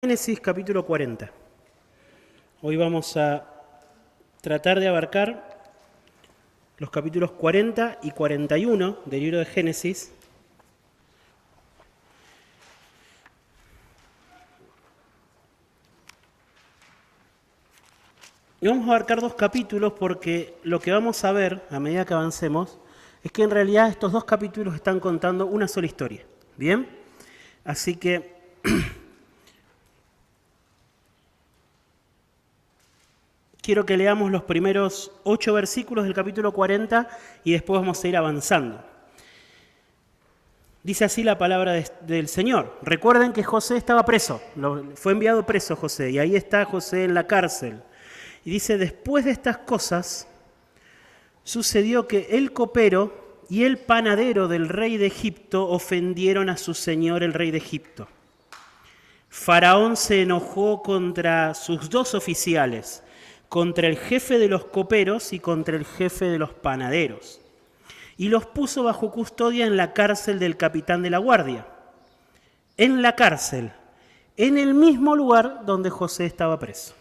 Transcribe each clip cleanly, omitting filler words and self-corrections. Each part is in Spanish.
Génesis capítulo 40. Hoy vamos a tratar de abarcar los capítulos 40 y 41 del libro de Génesis. Y vamos a abarcar dos capítulos porque lo que vamos a ver a medida que avancemos es que en realidad estos dos capítulos están contando una sola historia. ¿Bien? Así que quiero que leamos los primeros 8 versículos del capítulo 40 y después vamos a ir avanzando. Dice así la palabra del Señor. Recuerden que José estaba preso, fue enviado preso José, y ahí está José en la cárcel. Y dice, después de estas cosas, sucedió que el copero y el panadero del rey de Egipto ofendieron a su señor el rey de Egipto. Faraón se enojó contra sus dos oficiales, contra el jefe de los coperos y contra el jefe de los panaderos, y los puso bajo custodia en la cárcel del capitán de la guardia. En la cárcel, en el mismo lugar donde José estaba preso.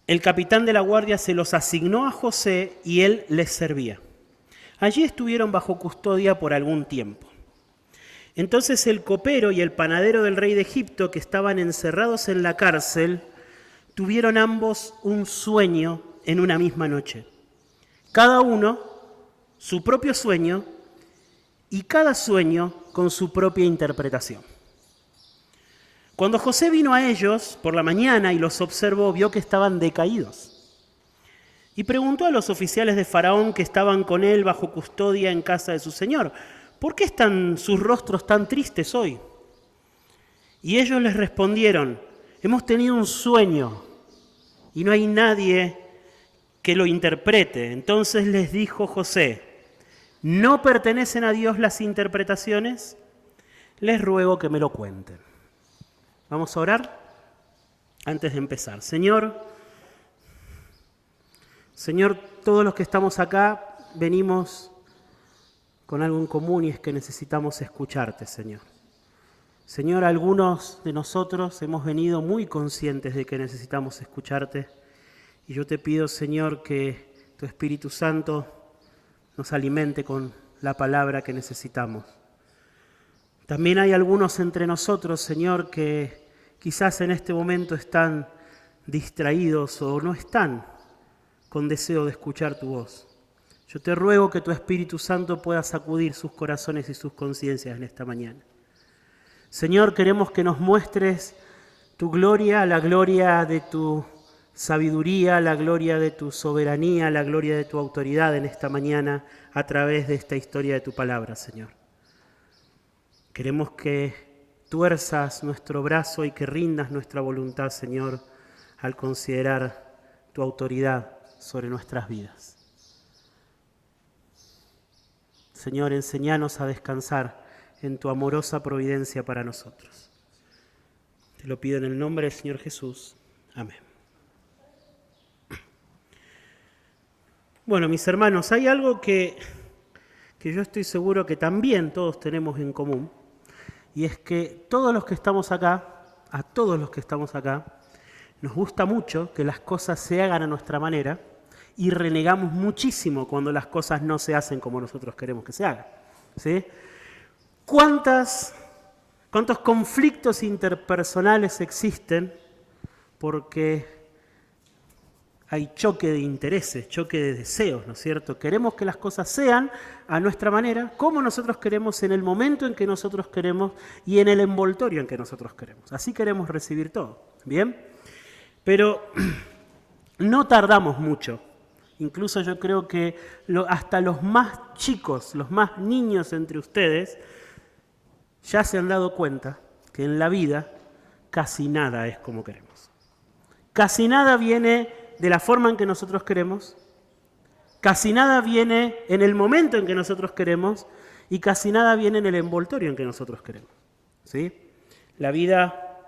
El capitán de la guardia se los asignó a José y él les servía. Allí estuvieron bajo custodia por algún tiempo. Entonces el copero y el panadero del rey de Egipto, que estaban encerrados en la cárcel, tuvieron ambos un sueño en una misma noche. Cada uno su propio sueño y cada sueño con su propia interpretación. Cuando José vino a ellos por la mañana y los observó, vio que estaban decaídos. Y preguntó a los oficiales de Faraón que estaban con él bajo custodia en casa de su señor, ¿por qué están sus rostros tan tristes hoy? Y ellos les respondieron, hemos tenido un sueño y no hay nadie que lo interprete. Entonces les dijo José, ¿no pertenecen a Dios las interpretaciones? Les ruego que me lo cuenten. Vamos a orar antes de empezar. Señor, todos los que estamos acá venimos con algo en común y es que necesitamos escucharte, Señor. Señor, algunos de nosotros hemos venido muy conscientes de que necesitamos escucharte y yo te pido, Señor, que tu Espíritu Santo nos alimente con la palabra que necesitamos. También hay algunos entre nosotros, Señor, que quizás en este momento están distraídos o no están con deseo de escuchar tu voz. Yo te ruego que tu Espíritu Santo pueda sacudir sus corazones y sus conciencias en esta mañana. Señor, queremos que nos muestres tu gloria, la gloria de tu sabiduría, la gloria de tu soberanía, la gloria de tu autoridad en esta mañana a través de esta historia de tu palabra, Señor. Queremos que tuerzas nuestro brazo y que rindas nuestra voluntad, Señor, al considerar tu autoridad sobre nuestras vidas. Señor, enséñanos a descansar en tu amorosa providencia para nosotros. Te lo pido en el nombre del Señor Jesús. Amén. Bueno, mis hermanos, hay algo que yo estoy seguro que también todos tenemos en común, y es que todos los que estamos acá, a todos los que estamos acá, nos gusta mucho que las cosas se hagan a nuestra manera y renegamos muchísimo cuando las cosas no se hacen como nosotros queremos que se hagan, ¿sí? ¿Cuántos conflictos interpersonales existen porque hay choque de intereses, choque de deseos, ¿no es cierto? Queremos que las cosas sean a nuestra manera, como nosotros queremos, en el momento en que nosotros queremos y en el envoltorio en que nosotros queremos. Así queremos recibir todo, ¿bien? Pero no tardamos mucho. Incluso yo creo que hasta los más chicos, los más niños entre ustedes, ya se han dado cuenta que en la vida casi nada es como queremos. Casi nada viene de la forma en que nosotros queremos, casi nada viene en el momento en que nosotros queremos y casi nada viene en el envoltorio en que nosotros queremos, ¿sí? La vida,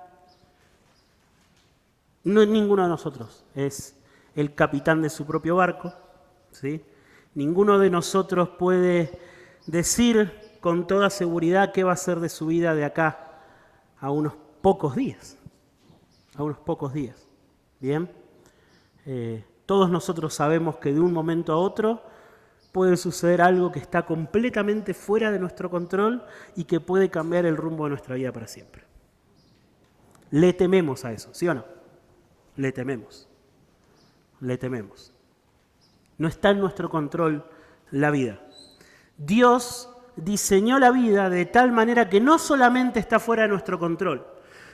no es ninguno de nosotros, es el capitán de su propio barco, ¿sí? Ninguno de nosotros puede decir con toda seguridad qué va a ser de su vida de acá a unos pocos días. A unos pocos días. ¿Bien? Todos nosotros sabemos que de un momento a otro puede suceder algo que está completamente fuera de nuestro control y que puede cambiar el rumbo de nuestra vida para siempre. Le tememos a eso, ¿sí o no? Le tememos. Le tememos. No está en nuestro control la vida. Dios diseñó la vida de tal manera que no solamente está fuera de nuestro control,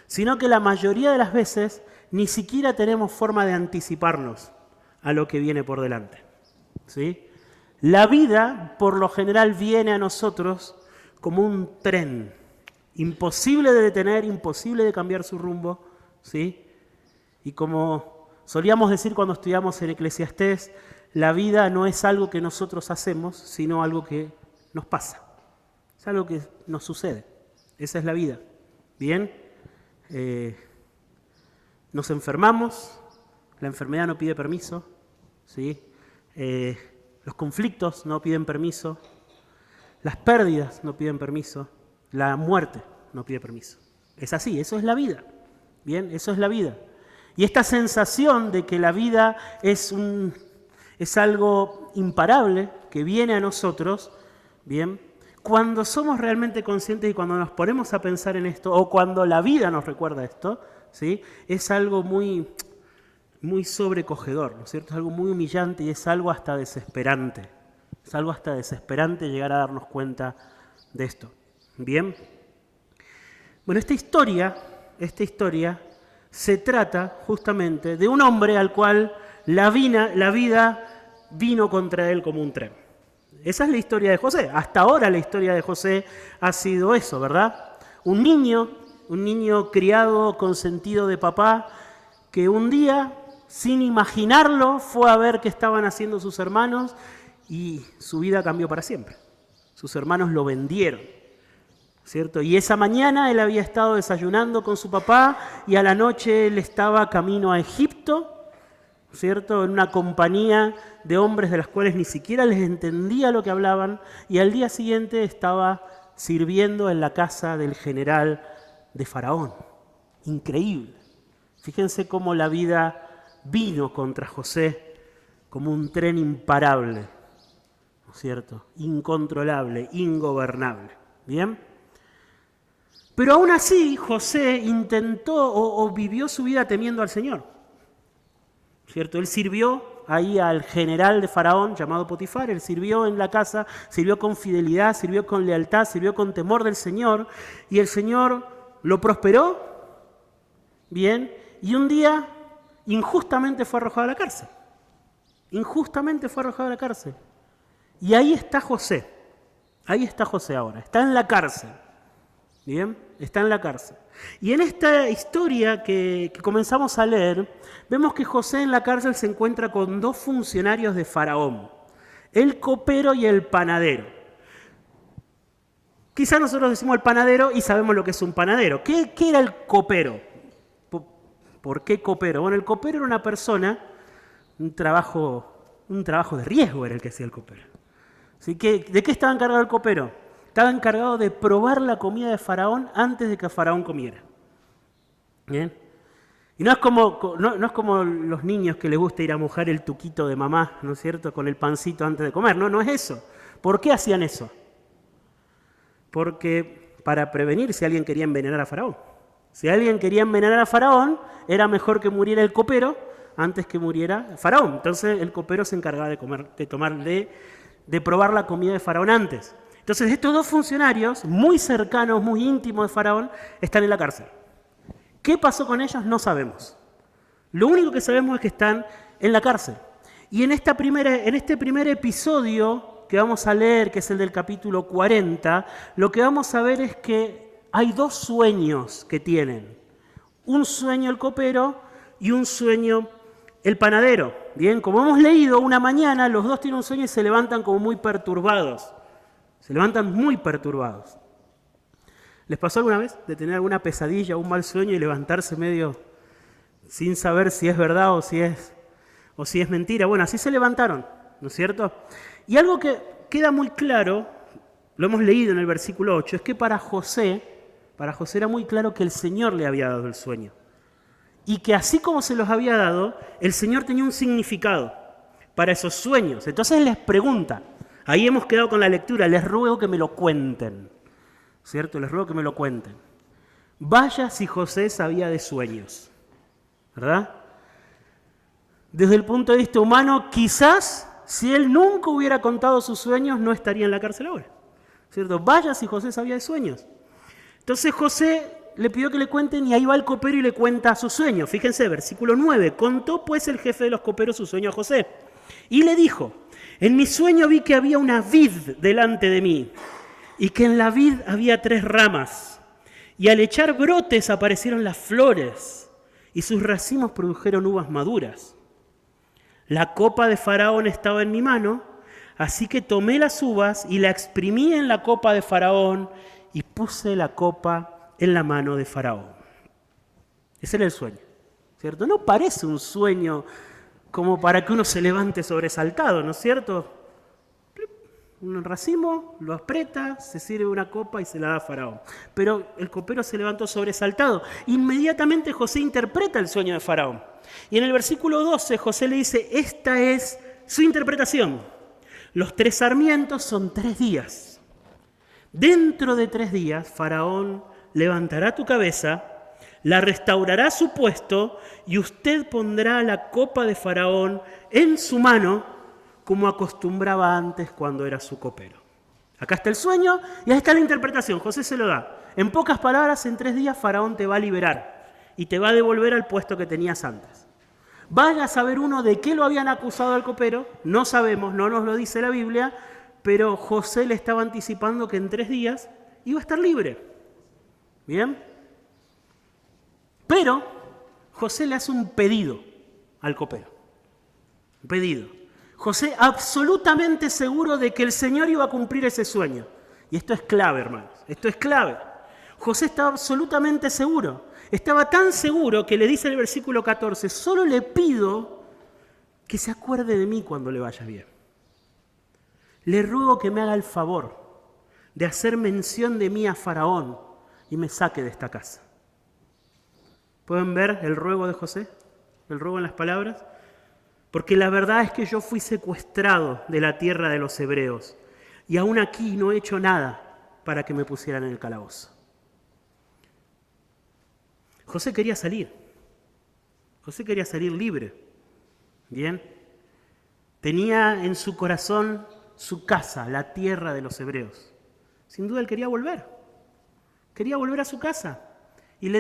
sino que la mayoría de las veces ni siquiera tenemos forma de anticiparnos a lo que viene por delante. ¿Sí? La vida, por lo general, viene a nosotros como un tren, imposible de detener, imposible de cambiar su rumbo, ¿sí? Y como solíamos decir cuando estudiamos en Eclesiastés, la vida no es algo que nosotros hacemos, sino algo que nos pasa. Es algo que nos sucede. Esa es la vida. ¿Bien? Nos enfermamos, la enfermedad no pide permiso, ¿sí? Los conflictos no piden permiso, las pérdidas no piden permiso, la muerte no pide permiso. Es así, eso es la vida. Bien, eso es la vida. Y esta sensación de que la vida es algo imparable que viene a nosotros, bien, cuando somos realmente conscientes y cuando nos ponemos a pensar en esto, o cuando la vida nos recuerda esto, ¿sí? Es algo muy sobrecogedor, ¿no es cierto? Es algo muy humillante y es algo hasta desesperante. Es algo hasta desesperante llegar a darnos cuenta de esto. ¿Bien? Bueno, esta historia se trata justamente de un hombre al cual la vida vino contra él como un tren. Esa es la historia de José. Hasta ahora la historia de José ha sido eso, ¿verdad? Un niño criado con sentido de papá que un día, sin imaginarlo, fue a ver qué estaban haciendo sus hermanos y su vida cambió para siempre. Sus hermanos lo vendieron, ¿cierto? Y esa mañana él había estado desayunando con su papá y a la noche él estaba camino a Egipto, ¿cierto? En una compañía de hombres de las cuales ni siquiera les entendía lo que hablaban y al día siguiente estaba sirviendo en la casa del general de Faraón. Increíble. Fíjense cómo la vida vino contra José como un tren imparable, ¿no es cierto? Incontrolable, ingobernable. ¿Bien? Pero aún así José intentó o vivió su vida temiendo al Señor, ¿cierto? Él sirvió ahí al general de Faraón llamado Potifar, él sirvió en la casa, sirvió con fidelidad, sirvió con lealtad, sirvió con temor del Señor y el Señor lo prosperó, ¿bien? Y un día injustamente fue arrojado a la cárcel. Injustamente fue arrojado a la cárcel. Y ahí está José ahora, está en la cárcel. ¿Bien? Está en la cárcel. Y en esta historia que comenzamos a leer, vemos que José en la cárcel se encuentra con dos funcionarios de Faraón, el copero y el panadero. Quizá nosotros decimos el panadero y sabemos lo que es un panadero. ¿Qué era el copero? ¿Por qué copero? Bueno, el copero era una persona, un trabajo de riesgo era el que hacía el copero. Así que, ¿de qué estaba encargado el copero? Estaba encargado de probar la comida de Faraón antes de que Faraón comiera. ¿Bien? Y no es como los niños que les gusta ir a mojar el tuquito de mamá, ¿no es cierto?, con el pancito antes de comer. No es eso. ¿Por qué hacían eso? Porque para prevenir si alguien quería envenenar a Faraón. Si alguien quería envenenar a Faraón, era mejor que muriera el copero antes que muriera Faraón. Entonces el copero se encargaba de probar la comida de Faraón antes. Entonces estos dos funcionarios, muy cercanos, muy íntimos de Faraón, están en la cárcel. ¿Qué pasó con ellos? No sabemos. Lo único que sabemos es que están en la cárcel. Y en este primer episodio que vamos a leer, que es el del capítulo 40, lo que vamos a ver es que hay dos sueños que tienen. Un sueño el copero y un sueño el panadero. Bien, como hemos leído, una mañana los dos tienen un sueño y se levantan como muy perturbados. Se levantan muy perturbados. ¿Les pasó alguna vez de tener alguna pesadilla o un mal sueño y levantarse medio sin saber si es verdad o si es mentira? Bueno, así se levantaron, ¿no es cierto? Y algo que queda muy claro, lo hemos leído en el versículo 8, es que para José Para José era muy claro que el Señor le había dado el sueño. Y que así como se los había dado, el Señor tenía un significado para esos sueños. Entonces les pregunta, ahí hemos quedado con la lectura, les ruego que me lo cuenten, ¿cierto? Les ruego que me lo cuenten. Vaya si José sabía de sueños, ¿verdad? Desde el punto de vista humano, quizás si él nunca hubiera contado sus sueños, no estaría en la cárcel ahora, ¿cierto? Vaya si José sabía de sueños. Entonces José le pidió que le cuenten y ahí va el copero y le cuenta su sueño. Fíjense, versículo 9. Contó pues el jefe de los coperos su sueño a José. Y le dijo, en mi sueño vi que había una vid delante de mí y que en la vid había 3 ramas. Y al echar brotes aparecieron las flores y sus racimos produjeron uvas maduras. La copa de Faraón estaba en mi mano, así que tomé las uvas y la exprimí en la copa de Faraón y puse la copa en la mano de Faraón. Ese era el sueño, ¿cierto? No parece un sueño como para que uno se levante sobresaltado, ¿no es cierto? Un racimo, lo aprieta, se sirve una copa y se la da a Faraón. Pero el copero se levantó sobresaltado. Inmediatamente José interpreta el sueño de Faraón. Y en el versículo 12 José le dice, esta es su interpretación. Los 3 sarmientos son 3 días. Dentro de 3 días Faraón levantará tu cabeza, la restaurará a su puesto y usted pondrá la copa de Faraón en su mano como acostumbraba antes cuando era su copero. Acá está el sueño y ahí está la interpretación. José se lo da. En pocas palabras, en 3 días Faraón te va a liberar y te va a devolver al puesto que tenías antes. Vaya a saber uno de qué lo habían acusado al copero, no sabemos, no nos lo dice la Biblia, pero José le estaba anticipando que en 3 días iba a estar libre. ¿Bien? Pero José le hace un pedido al copero. Un pedido. José absolutamente seguro de que el Señor iba a cumplir ese sueño. Y esto es clave, hermanos, esto es clave. José estaba absolutamente seguro. Estaba tan seguro que le dice en el versículo 14, solo le pido que se acuerde de mí cuando le vaya bien. Le ruego que me haga el favor de hacer mención de mí a Faraón y me saque de esta casa. ¿Pueden ver el ruego de José? El ruego en las palabras. Porque la verdad es que yo fui secuestrado de la tierra de los hebreos y aún aquí no he hecho nada para que me pusieran en el calabozo. José quería salir. José quería salir libre. Bien. Tenía en su corazón su casa, la tierra de los hebreos. Sin duda él quería volver. Quería volver a su casa. Y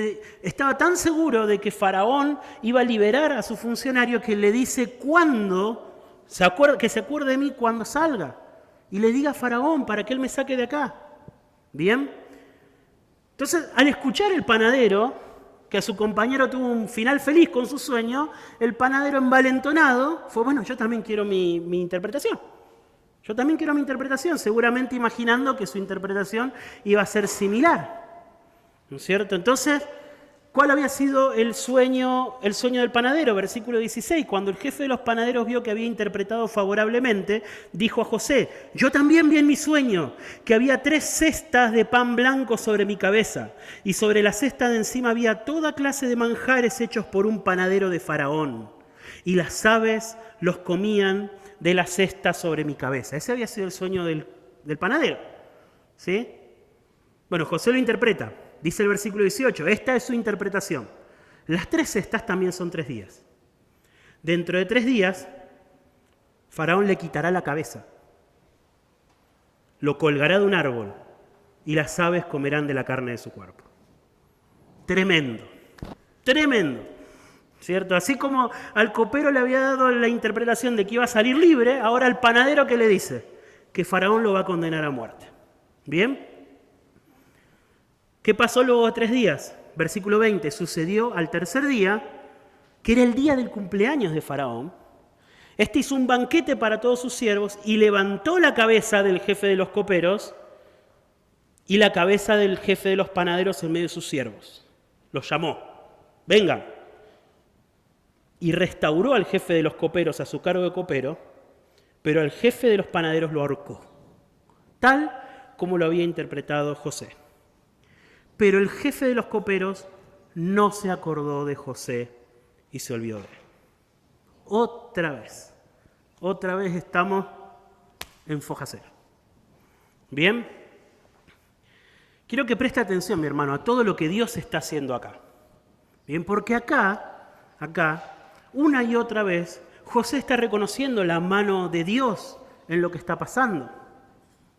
estaba tan seguro de que Faraón iba a liberar a su funcionario que le dice que se acuerde de mí cuando salga. Y le diga a Faraón para que él me saque de acá. ¿Bien? Entonces, al escuchar el panadero, que a su compañero tuvo un final feliz con su sueño, el panadero envalentonado fue, bueno, yo también quiero mi interpretación. Yo también quiero mi interpretación, seguramente imaginando que su interpretación iba a ser similar. ¿No es cierto? Entonces, ¿cuál había sido el sueño del panadero? Versículo 16. Cuando el jefe de los panaderos vio que había interpretado favorablemente, dijo a José, yo también vi en mi sueño que había 3 cestas de pan blanco sobre mi cabeza, y sobre la cesta de encima había toda clase de manjares hechos por un panadero de Faraón, y las aves los comían de la cesta sobre mi cabeza. Ese había sido el sueño del panadero. ¿Sí? Bueno, José lo interpreta. Dice el versículo 18, esta es su interpretación. Las 3 cestas también son 3 días. Dentro de 3 días, Faraón le quitará la cabeza, lo colgará de un árbol y las aves comerán de la carne de su cuerpo. Tremendo, tremendo, ¿cierto? Así como al copero le había dado la interpretación de que iba a salir libre, ahora al panadero, ¿qué le dice? Que Faraón lo va a condenar a muerte. ¿Bien? ¿Qué pasó luego de 3 días? Versículo 20, sucedió al 3er día, que era el día del cumpleaños de Faraón. Este hizo un banquete para todos sus siervos y levantó la cabeza del jefe de los coperos y la cabeza del jefe de los panaderos en medio de sus siervos. Los llamó, vengan. Y restauró al jefe de los coperos a su cargo de copero, pero al jefe de los panaderos lo ahorcó, tal como lo había interpretado José. pero el jefe de los coperos no se acordó de José y se olvidó de él. Otra vez estamos en foja cero. Bien, quiero que preste atención, mi hermano, a todo lo que Dios está haciendo acá. Bien, porque acá, una y otra vez, José está reconociendo la mano de Dios en lo que está pasando.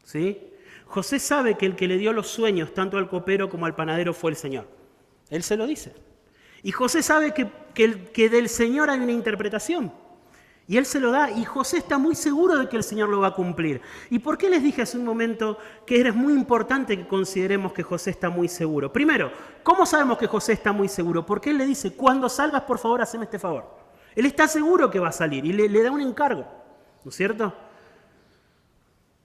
¿Sí? José sabe que el que le dio los sueños, tanto al copero como al panadero, fue el Señor. Él se lo dice. Y José sabe que del Señor hay una interpretación. Y él se lo da, y José está muy seguro de que el Señor lo va a cumplir. ¿Y por qué les dije hace un momento que es muy importante que consideremos que José está muy seguro? Primero, ¿cómo sabemos que José está muy seguro? Porque él le dice, cuando salgas, por favor, haceme este favor. Él está seguro que va a salir y le da un encargo, ¿no es cierto?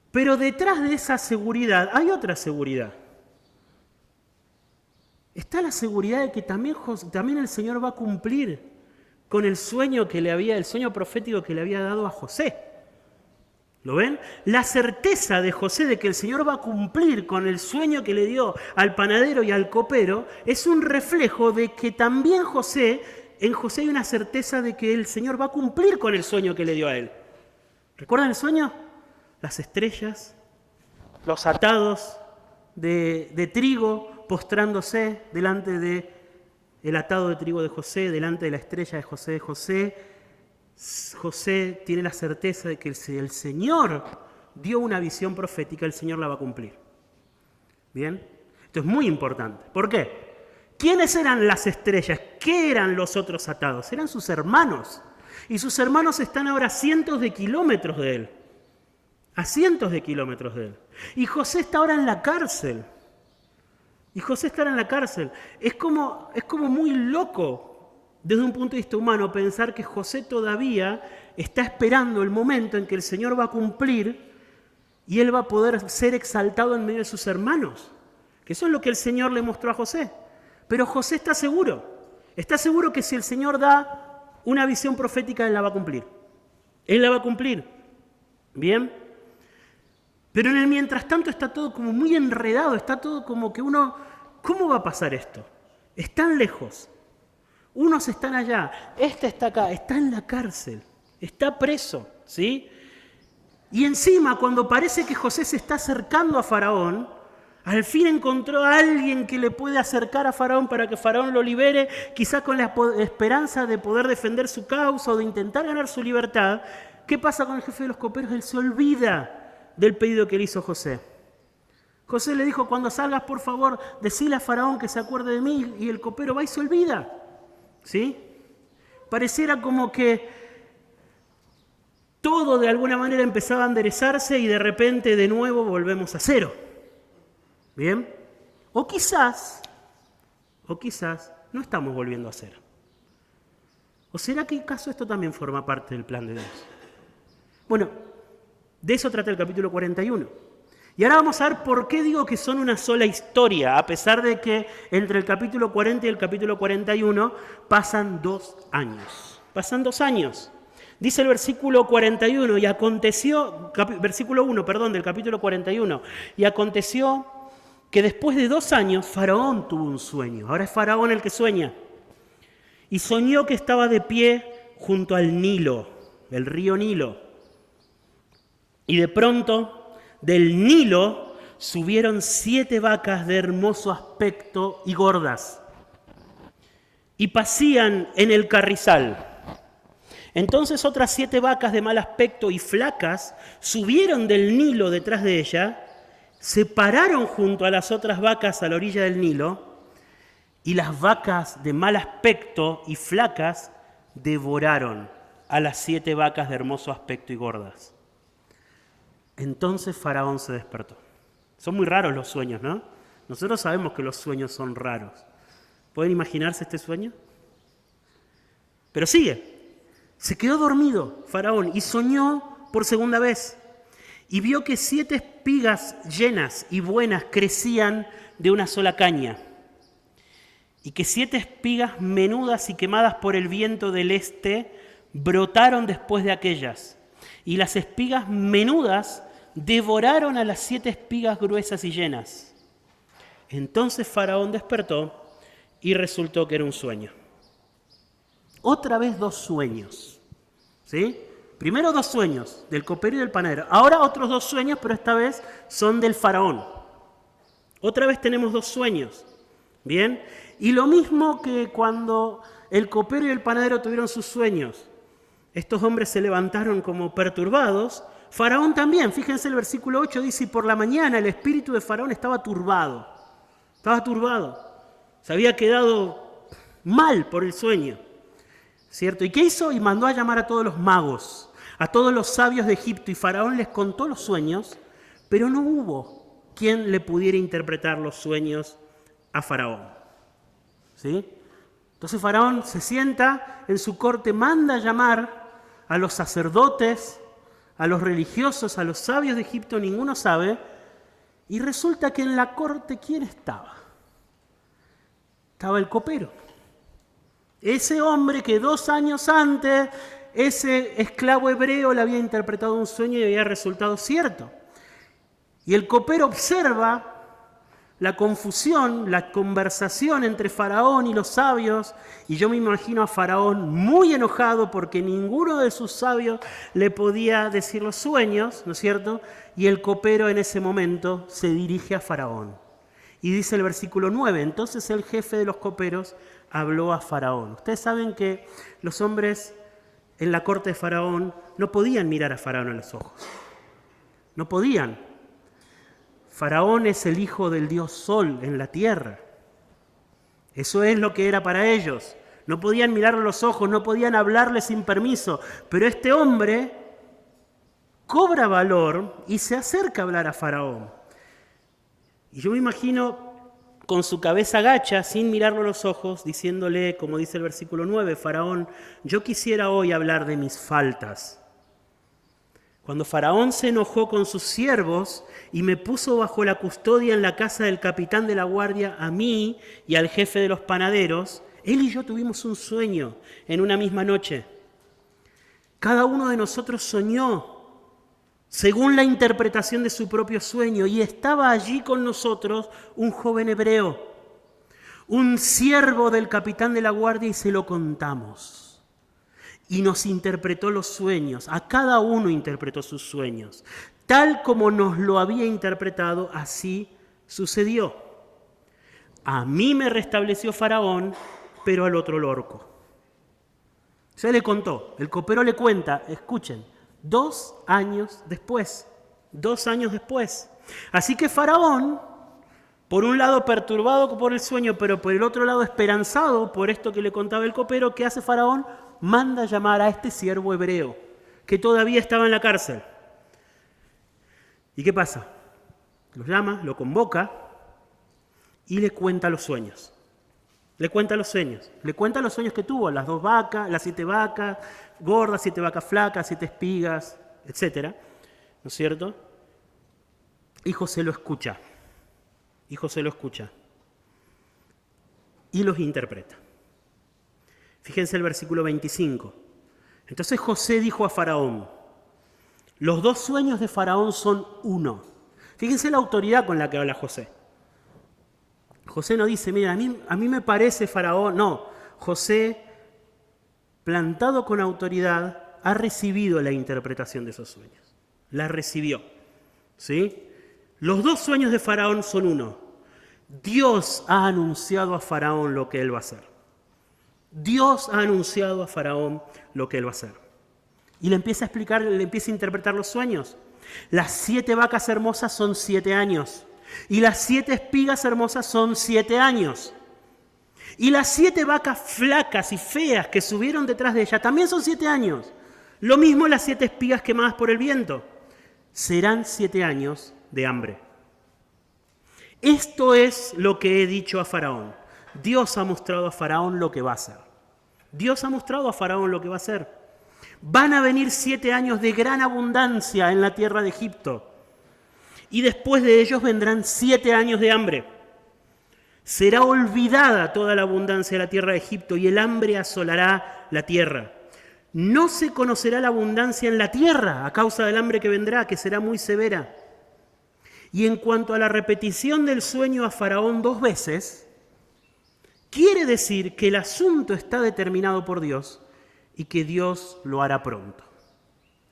Pero detrás de esa seguridad hay otra seguridad. Está la seguridad de que también el Señor va a cumplir con el sueño profético que le había dado a José. ¿Lo ven? La certeza de José de que el Señor va a cumplir con el sueño que le dio al panadero y al copero es un reflejo de que también en José hay una certeza de que el Señor va a cumplir con el sueño que le dio a él. ¿Recuerdan el sueño? Las estrellas, los atados de trigo postrándose delante del atado de trigo de José, delante de la estrella de José. José tiene la certeza de que si el Señor dio una visión profética, el Señor la va a cumplir. ¿Bien? Esto es muy importante. ¿Por qué? ¿Quiénes eran las estrellas? ¿Qué eran los otros atados? Eran sus hermanos. Y sus hermanos están ahora a cientos de kilómetros de él. A cientos de kilómetros de él. Y José está ahora en la cárcel. Es como muy loco desde un punto de vista humano pensar que José todavía está esperando el momento en que el Señor va a cumplir y él va a poder ser exaltado en medio de sus hermanos. Que eso es lo que el Señor le mostró a José. Pero José está seguro que si el Señor da una visión profética, él la va a cumplir. Él la va a cumplir. ¿Bien? Pero en el mientras tanto está todo como muy enredado, está todo como que ¿cómo va a pasar esto? Están lejos, unos están allá, este está acá, está en la cárcel, está preso, ¿sí? Y encima, cuando parece que José se está acercando a Faraón, al fin encontró a alguien que le puede acercar a Faraón para que Faraón lo libere, quizá con la esperanza de poder defender su causa o de intentar ganar su libertad. ¿Qué pasa con el jefe de los coperos? Él se olvida del pedido que le hizo José. José le dijo, cuando salgas, por favor, decile a Faraón que se acuerde de mí, y el copero va y se olvida. ¿Sí? Pareciera como que todo de alguna manera empezaba a enderezarse y de repente de nuevo volvemos a cero. ¿Bien? O quizás no estamos volviendo a cero. ¿O será que acaso esto también forma parte del plan de Dios? Bueno, de eso trata el capítulo 41. Y ahora vamos a ver por qué digo que son una sola historia, a pesar de que entre el capítulo 40 y el capítulo 41 pasan 2 años. Pasan 2 años. Dice el versículo 41, y aconteció, versículo 1, perdón, del capítulo 41, y aconteció que después de 2 años Faraón tuvo un sueño. Ahora es Faraón el que sueña. Y soñó que estaba de pie junto al Nilo, el río Nilo. Y de pronto, del Nilo subieron 7 vacas de hermoso aspecto y gordas, y pacían en el carrizal. Entonces otras 7 vacas de mal aspecto y flacas subieron del Nilo detrás de ella, se pararon junto a las otras vacas a la orilla del Nilo, y las vacas de mal aspecto y flacas devoraron a las 7 vacas de hermoso aspecto y gordas. Entonces Faraón se despertó. Son muy raros los sueños, ¿no? Nosotros sabemos que los sueños son raros. ¿Pueden imaginarse este sueño? Pero sigue. Se quedó dormido Faraón y soñó por segunda vez. Y vio que 7 espigas llenas y buenas crecían de una sola caña. Y que 7 espigas menudas y quemadas por el viento del este brotaron después de aquellas. Y las espigas menudas devoraron a las 7 espigas gruesas y llenas. Entonces Faraón despertó y resultó que era un sueño. Otra vez 2 sueños, ¿sí? Primero 2 sueños, del copero y del panadero. Ahora otros 2 sueños, pero esta vez son del faraón. Otra vez tenemos 2 sueños, ¿bien? Y lo mismo que cuando el copero y el panadero tuvieron sus sueños, estos hombres se levantaron como perturbados. Faraón también, fíjense el versículo 8, dice, y por la mañana el espíritu de Faraón estaba turbado. Estaba turbado. Se había quedado mal por el sueño, ¿cierto? ¿Y qué hizo? Y mandó a llamar a todos los magos, a todos los sabios de Egipto, y Faraón les contó los sueños, pero no hubo quien le pudiera interpretar los sueños a Faraón, ¿sí? Entonces Faraón se sienta en su corte, manda a llamar a los sacerdotes, a los religiosos, a los sabios de Egipto, ninguno sabe, y resulta que en la corte, ¿quién estaba? Estaba el copero. Ese hombre que 2 años antes, ese esclavo hebreo le había interpretado un sueño y había resultado cierto. Y el copero observa la confusión, la conversación entre Faraón y los sabios, y yo me imagino a Faraón muy enojado porque ninguno de sus sabios le podía decir los sueños, ¿no es cierto? Y el copero en ese momento se dirige a Faraón. Y dice el versículo 9, entonces el jefe de los coperos habló a Faraón. Ustedes saben que los hombres en la corte de Faraón no podían mirar a Faraón a los ojos. No podían. Faraón es el hijo del dios Sol en la tierra. Eso es lo que era para ellos. No podían mirarle a los ojos, no podían hablarle sin permiso. Pero este hombre cobra valor y se acerca a hablar a Faraón. Y yo me imagino con su cabeza gacha, sin mirarlo a los ojos, diciéndole, como dice el versículo 9, Faraón, yo quisiera hoy hablar de mis faltas. Cuando Faraón se enojó con sus siervos y me puso bajo la custodia en la casa del capitán de la guardia, a mí y al jefe de los panaderos, él y yo tuvimos un sueño en una misma noche. Cada uno de nosotros soñó según la interpretación de su propio sueño, y estaba allí con nosotros un joven hebreo, un siervo del capitán de la guardia, y se lo contamos. Y nos interpretó los sueños, a cada uno interpretó sus sueños. Tal como nos lo había interpretado, así sucedió. A mí me restableció Faraón, pero al otro lo ahorcó. Se le contó, el copero le cuenta, escuchen, 2 años después, 2 años después. Así que Faraón, por un lado perturbado por el sueño, pero por el otro lado esperanzado por esto que le contaba el copero, ¿qué hace Faraón? Manda llamar a este siervo hebreo, que todavía estaba en la cárcel. ¿Y qué pasa? Lo llama, lo convoca y le cuenta los sueños. Le cuenta los sueños. Le cuenta los sueños que tuvo, las 2 vacas, las 7 vacas gordas, 7 vacas flacas, 7 espigas, etc. ¿No es cierto? Y José lo escucha. Y José lo escucha. Y los interpreta. Fíjense el versículo 25. Entonces José dijo a Faraón, los 2 sueños de Faraón son uno. Fíjense la autoridad con la que habla José. José no dice, mira, a mí me parece Faraón. No, José, plantado con autoridad, ha recibido la interpretación de esos sueños. La recibió. ¿Sí? Los 2 sueños de Faraón son uno. Dios ha anunciado a Faraón lo que él va a hacer. Dios ha anunciado a Faraón lo que él va a hacer. Y le empieza a explicar, le empieza a interpretar los sueños. Las 7 vacas hermosas son 7 años. Y las 7 espigas hermosas son 7 años. Y las 7 vacas flacas y feas que subieron detrás de ella también son 7 años. Lo mismo las 7 espigas quemadas por el viento. Serán 7 años de hambre. Esto es lo que he dicho a Faraón. Dios ha mostrado a Faraón lo que va a hacer. Dios ha mostrado a Faraón lo que va a hacer. Van a venir 7 años de gran abundancia en la tierra de Egipto. Y después de ellos vendrán 7 años de hambre. Será olvidada toda la abundancia de la tierra de Egipto y el hambre asolará la tierra. No se conocerá la abundancia en la tierra a causa del hambre que vendrá, que será muy severa. Y en cuanto a la repetición del sueño a Faraón 2 veces, quiere decir que el asunto está determinado por Dios y que Dios lo hará pronto.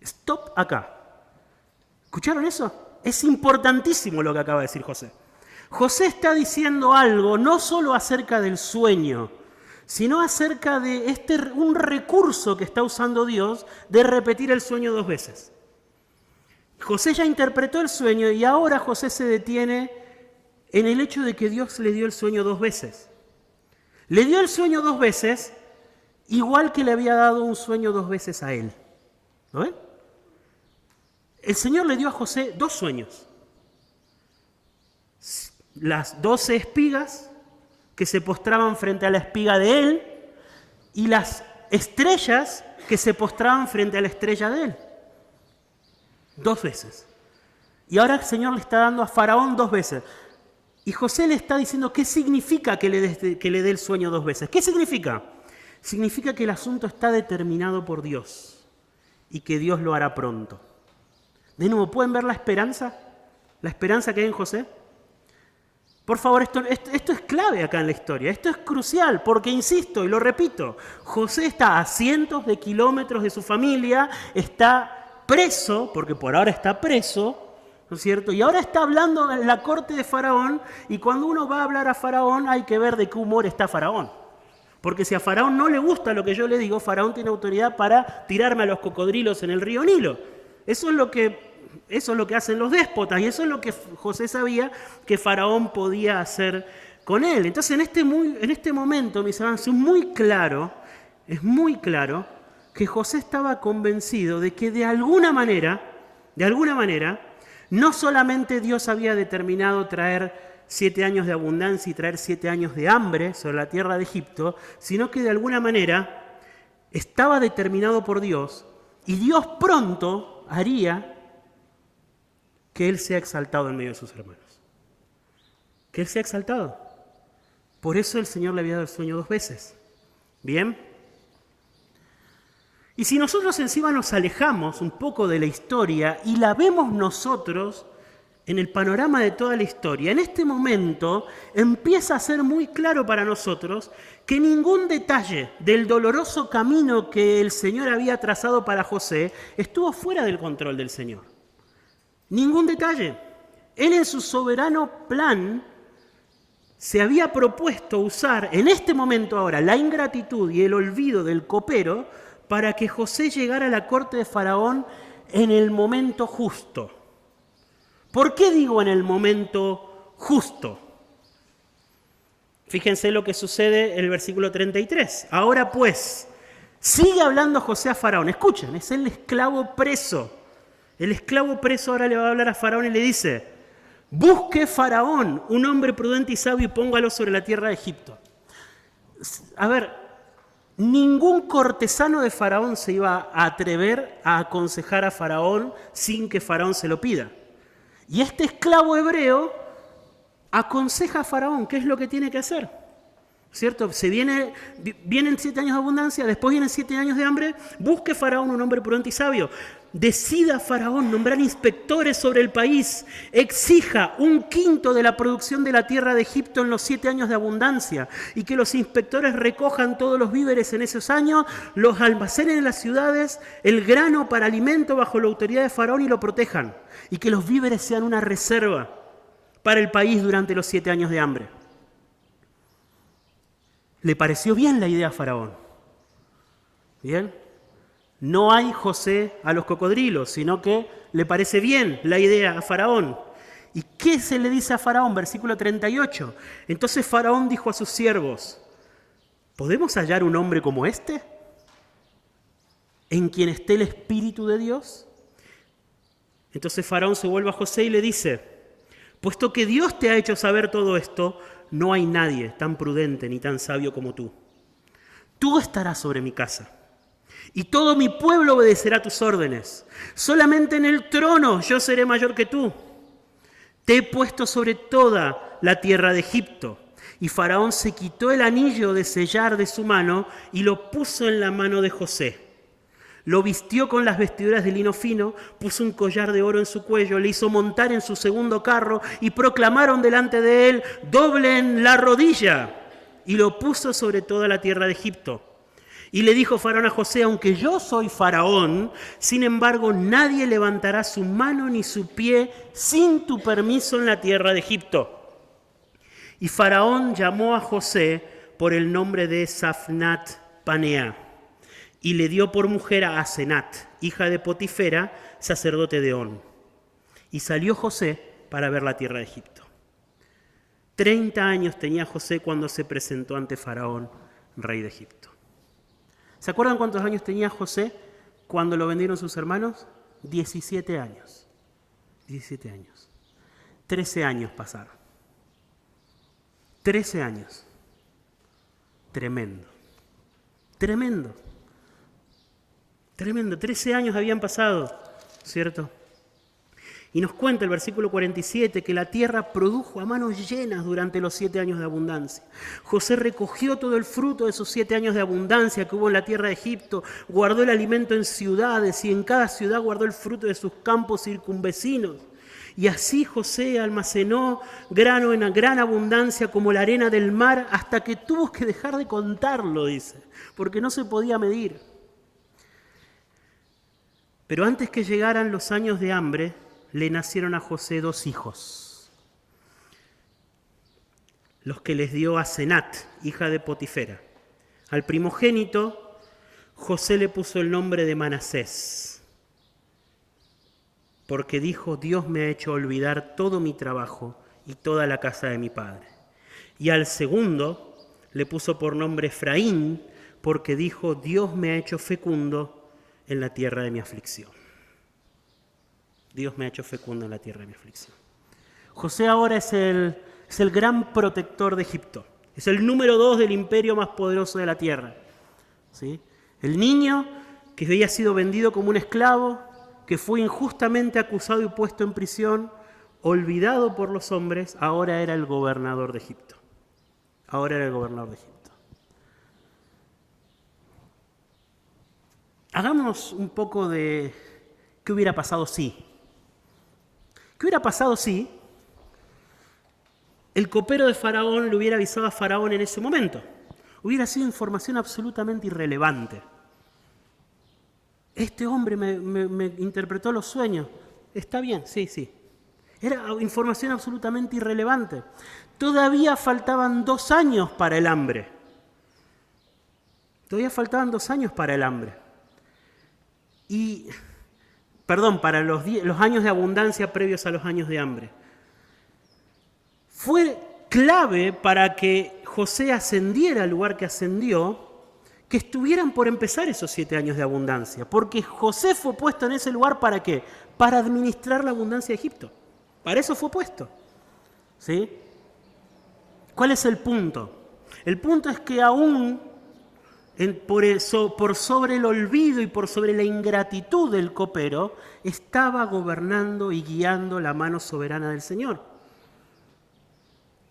Stop acá. ¿Escucharon eso? Es importantísimo lo que acaba de decir José. José está diciendo algo no solo acerca del sueño, sino acerca de un recurso que está usando Dios de repetir el sueño 2 veces. José ya interpretó el sueño y ahora José se detiene en el hecho de que Dios le dio el sueño 2 veces. Le dio el sueño 2 veces, igual que le había dado un sueño 2 veces a él. ¿No ven? El Señor le dio a José 2 sueños. Las 12 espigas que se postraban frente a la espiga de él y las estrellas que se postraban frente a la estrella de él. 2 veces. Y ahora el Señor le está dando a Faraón 2 veces. Y José le está diciendo qué significa que le dé el sueño 2 veces. ¿Qué significa? Significa que el asunto está determinado por Dios y que Dios lo hará pronto. De nuevo, ¿pueden ver la esperanza? La esperanza que hay en José. Por favor, esto es clave acá en la historia. Esto es crucial porque, insisto y lo repito, José está a cientos de kilómetros de su familia, está preso, porque por ahora está preso, ¿no es cierto? Y ahora está hablando en la corte de Faraón, y cuando uno va a hablar a Faraón hay que ver de qué humor está Faraón. Porque si a Faraón no le gusta lo que yo le digo, Faraón tiene autoridad para tirarme a los cocodrilos en el río Nilo. Eso es lo que hacen los déspotas, y eso es lo que José sabía que Faraón podía hacer con él. Entonces, en este momento, mis hermanos, es muy claro que José estaba convencido de que de alguna manera, no solamente Dios había determinado traer 7 años de abundancia y traer 7 años de hambre sobre la tierra de Egipto, sino que de alguna manera estaba determinado por Dios, y Dios pronto haría que Él sea exaltado en medio de sus hermanos. Que Él sea exaltado. Por eso el Señor le había dado el sueño 2 veces. ¿Bien? Y si nosotros encima nos alejamos un poco de la historia y la vemos nosotros en el panorama de toda la historia, en este momento empieza a ser muy claro para nosotros que ningún detalle del doloroso camino que el Señor había trazado para José estuvo fuera del control del Señor. Ningún detalle. Él en su soberano plan se había propuesto usar en este momento ahora la ingratitud y el olvido del copero para que José llegara a la corte de Faraón en el momento justo. ¿Por qué digo en el momento justo? Fíjense lo que sucede en el versículo 33. Ahora pues, sigue hablando José a Faraón. Escuchen, es el esclavo preso. El esclavo preso ahora le va a hablar a Faraón y le dice: busque Faraón un hombre prudente y sabio y póngalo sobre la tierra de Egipto. A ver, ningún cortesano de Faraón se iba a atrever a aconsejar a Faraón sin que Faraón se lo pida. Y este esclavo hebreo aconseja a Faraón qué es lo que tiene que hacer. ¿Cierto? Vienen 7 años de abundancia, después vienen 7 años de hambre. Busque Faraón un hombre prudente y sabio. Decida Faraón nombrar inspectores sobre el país. Exija 1/5 de la producción de la tierra de Egipto en los 7 años de abundancia. Y que los inspectores recojan todos los víveres en esos años, los almacenen en las ciudades, el grano para alimento bajo la autoridad de Faraón y lo protejan. Y que los víveres sean una reserva para el país durante los 7 años de hambre. Le pareció bien la idea a Faraón. ¿Bien? No hay José a los cocodrilos, sino que le parece bien la idea a Faraón. ¿Y qué se le dice a Faraón? Versículo 38. Entonces Faraón dijo a sus siervos: ¿podemos hallar un hombre como este, en quien esté el Espíritu de Dios? Entonces Faraón se vuelve a José y le dice: puesto que Dios te ha hecho saber todo esto, no hay nadie tan prudente ni tan sabio como tú. Tú estarás sobre mi casa, y todo mi pueblo obedecerá tus órdenes. Solamente en el trono yo seré mayor que tú. Te he puesto sobre toda la tierra de Egipto. Y Faraón se quitó el anillo de sellar de su mano y lo puso en la mano de José. Lo vistió con las vestiduras de lino fino, puso un collar de oro en su cuello, le hizo montar en su segundo carro y proclamaron delante de él: doblen la rodilla. Y lo puso sobre toda la tierra de Egipto. Y le dijo Faraón a José: aunque yo soy Faraón, sin embargo nadie levantará su mano ni su pie sin tu permiso en la tierra de Egipto. Y Faraón llamó a José por el nombre de Safnat Panea y le dio por mujer a Asenat, hija de Potifera, sacerdote de On. Y salió José para ver la tierra de Egipto. 30 años tenía José cuando se presentó ante Faraón, rey de Egipto. ¿Se acuerdan cuántos años tenía José cuando lo vendieron sus hermanos? 17 años. 17 años. 13 años pasaron. 13 años. Tremendo. Tremendo. Tremendo. 13 años habían pasado, ¿cierto? Y nos cuenta el versículo 47 que la tierra produjo a manos llenas durante los 7 años de abundancia. José recogió todo el fruto de esos 7 años de abundancia que hubo en la tierra de Egipto, guardó el alimento en ciudades y en cada ciudad guardó el fruto de sus campos circunvecinos. Y así José almacenó grano en gran abundancia como la arena del mar hasta que tuvo que dejar de contarlo, dice, porque no se podía medir. Pero antes que llegaran los años de hambre, le nacieron a José 2 hijos, los que les dio Asenat, hija de Potifera. Al primogénito, José le puso el nombre de Manasés, porque dijo: Dios me ha hecho olvidar todo mi trabajo y toda la casa de mi padre. Y al segundo le puso por nombre Efraín, porque dijo: Dios me ha hecho fecundo en la tierra de mi aflicción. Dios me ha hecho fecundo en la tierra de mi aflicción. José ahora es el gran protector de Egipto. Es el número 2 del imperio más poderoso de la tierra. ¿Sí? El niño que había sido vendido como un esclavo, que fue injustamente acusado y puesto en prisión, olvidado por los hombres, ahora era el gobernador de Egipto. Ahora era el gobernador de Egipto. Hagamos un poco de qué hubiera pasado si. ¿Qué hubiera pasado si el copero de Faraón le hubiera avisado a Faraón en ese momento? Hubiera sido información absolutamente irrelevante. Este hombre me interpretó los sueños. Está bien, sí. Era información absolutamente irrelevante. Todavía faltaban 2 años para el hambre. Para los años de abundancia previos a los años de hambre. Fue clave para que José ascendiera al lugar que ascendió, que estuvieran por empezar esos 7 años de abundancia. Porque José fue puesto en ese lugar, ¿para qué? Para administrar la abundancia de Egipto. Para eso fue puesto. ¿Sí? ¿Cuál es el punto? El punto es que aún por sobre el olvido y por sobre la ingratitud del copero, estaba gobernando y guiando la mano soberana del Señor.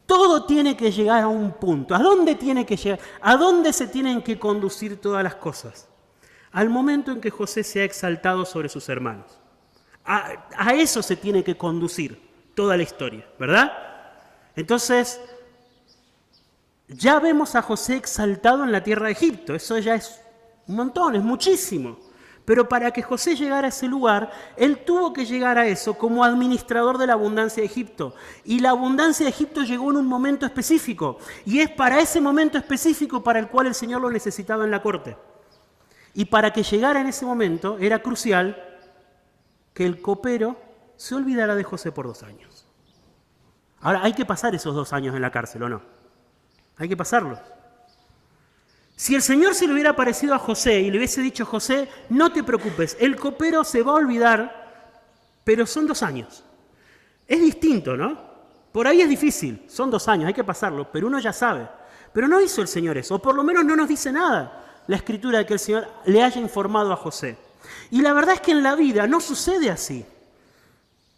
Todo tiene que llegar a un punto. ¿A dónde tiene que llegar? ¿A dónde se tienen que conducir todas las cosas? Al momento en que José se ha exaltado sobre sus hermanos. A eso se tiene que conducir toda la historia, ¿verdad? Entonces, ya vemos a José exaltado en la tierra de Egipto. Eso ya es un montón, es muchísimo. Pero para que José llegara a ese lugar, él tuvo que llegar a eso como administrador de la abundancia de Egipto. Y la abundancia de Egipto llegó en un momento específico. Y es para ese momento específico para el cual el Señor lo necesitaba en la corte. Y para que llegara en ese momento, era crucial que el copero se olvidara de José por 2 años. Ahora, hay que pasar esos 2 años en la cárcel, ¿o no? Hay que pasarlos. Si el Señor se le hubiera aparecido a José y le hubiese dicho: José, no te preocupes, el copero se va a olvidar, pero son 2 años. Es distinto, ¿no? Por ahí es difícil, son 2 años, hay que pasarlo, pero uno ya sabe. Pero no hizo el Señor eso, o por lo menos no nos dice nada la Escritura de que el Señor le haya informado a José. Y la verdad es que en la vida no sucede así.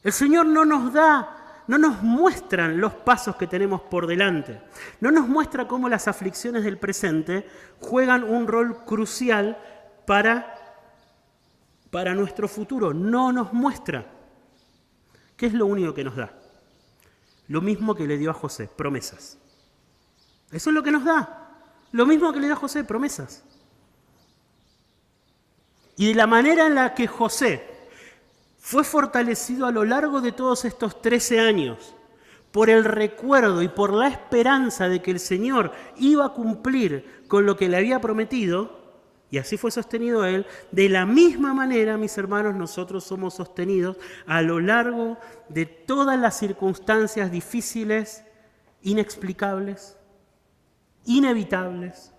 El Señor no nos muestran los pasos que tenemos por delante. No nos muestra cómo las aflicciones del presente juegan un rol crucial para para nuestro futuro, no nos muestra. ¿Qué es lo único que nos da? Lo mismo que le dio a José, promesas. Eso es lo que nos da. Lo mismo que le dio a José, promesas. Y de la manera en la que José fue fortalecido a lo largo de todos estos 13 años por el recuerdo y por la esperanza de que el Señor iba a cumplir con lo que le había prometido, y así fue sostenido él, de la misma manera, mis hermanos, nosotros somos sostenidos a lo largo de todas las circunstancias difíciles, inexplicables, inevitables,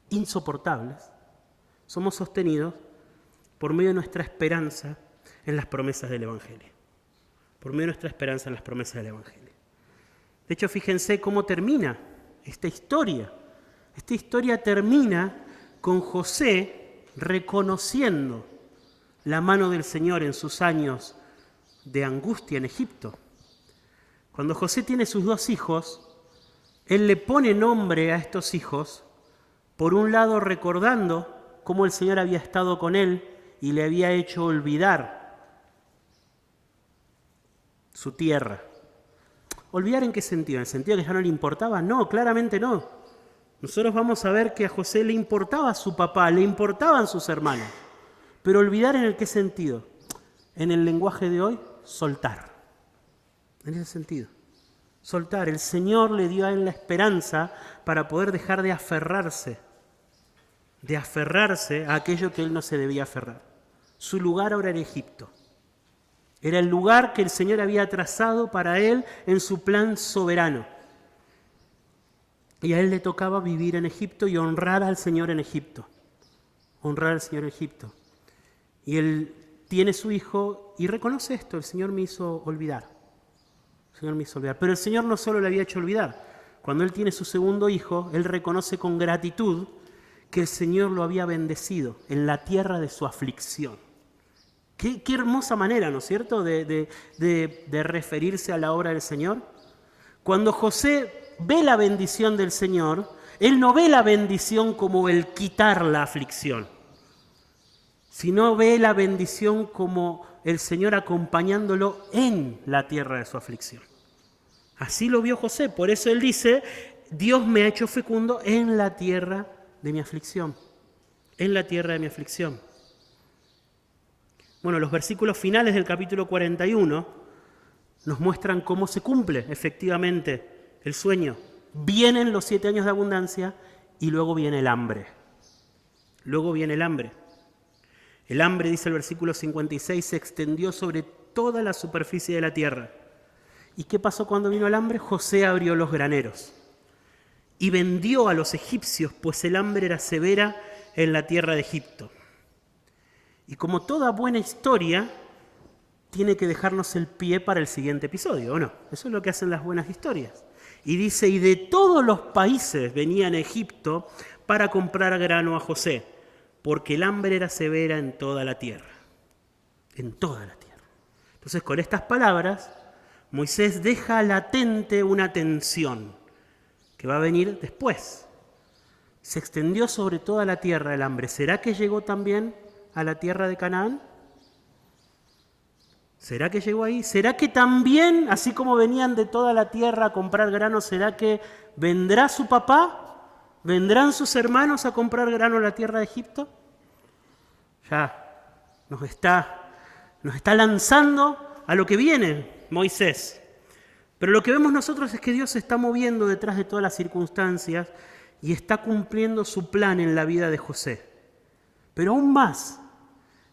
insoportables. Somos sostenidos por medio de nuestra esperanza en las promesas del Evangelio. Por medio de nuestra esperanza en las promesas del Evangelio. De hecho, fíjense cómo termina esta historia. Esta historia termina con José reconociendo la mano del Señor en sus años de angustia en Egipto. Cuando José tiene sus 2 hijos, él le pone nombre a estos hijos, por un lado recordando cómo el Señor había estado con él y le había hecho olvidar su tierra. ¿Olvidar en qué sentido? ¿En el sentido de que ya no le importaba? No, claramente no. Nosotros vamos a ver que a José le importaba su papá, le importaban sus hermanos. Pero olvidar en el qué sentido? En el lenguaje de hoy, soltar. En ese sentido. Soltar. El Señor le dio a él la esperanza para poder dejar de aferrarse a aquello que él no se debía aferrar. Su lugar ahora era Egipto. Era el lugar que el Señor había trazado para él en su plan soberano. Y a él le tocaba vivir en Egipto y honrar al Señor en Egipto. Honrar al Señor en Egipto. Y él tiene su hijo y reconoce esto: el Señor me hizo olvidar. El Señor me hizo olvidar. Pero el Señor no solo le había hecho olvidar. Cuando él tiene su segundo hijo, él reconoce con gratitud que el Señor lo había bendecido en la tierra de su aflicción. Qué hermosa manera, ¿no es cierto?, de referirse a la obra del Señor. Cuando José ve la bendición del Señor, él no ve la bendición como el quitar la aflicción, sino ve la bendición como el Señor acompañándolo en la tierra de su aflicción. Así lo vio José, por eso él dice: Dios me ha hecho fecundo en la tierra de mi aflicción, en la tierra de mi aflicción. Bueno, los versículos finales del capítulo 41 nos muestran cómo se cumple efectivamente el sueño. Vienen los 7 años de abundancia y luego viene el hambre. Luego viene el hambre. El hambre, dice el versículo 56, se extendió sobre toda la superficie de la tierra. ¿Y qué pasó cuando vino el hambre? José abrió los graneros y vendió a los egipcios, pues el hambre era severa en la tierra de Egipto. Y como toda buena historia, tiene que dejarnos el pie para el siguiente episodio, ¿o no? Eso es lo que hacen las buenas historias. Y dice: y de todos los países venían a Egipto para comprar grano a José, porque el hambre era severa en toda la tierra. En toda la tierra. Entonces, con estas palabras, Moisés deja latente una tensión que va a venir después. Se extendió sobre toda la tierra el hambre. ¿Será que llegó también a la tierra de Canaán? ¿Será que llegó ahí? ¿Será que también, así como venían de toda la tierra a comprar grano, será que vendrá su papá? ¿Vendrán sus hermanos a comprar grano a la tierra de Egipto? Ya nos está lanzando a lo que viene Moisés. Pero lo que vemos nosotros es que Dios se está moviendo detrás de todas las circunstancias y está cumpliendo su plan en la vida de José. Pero aún más,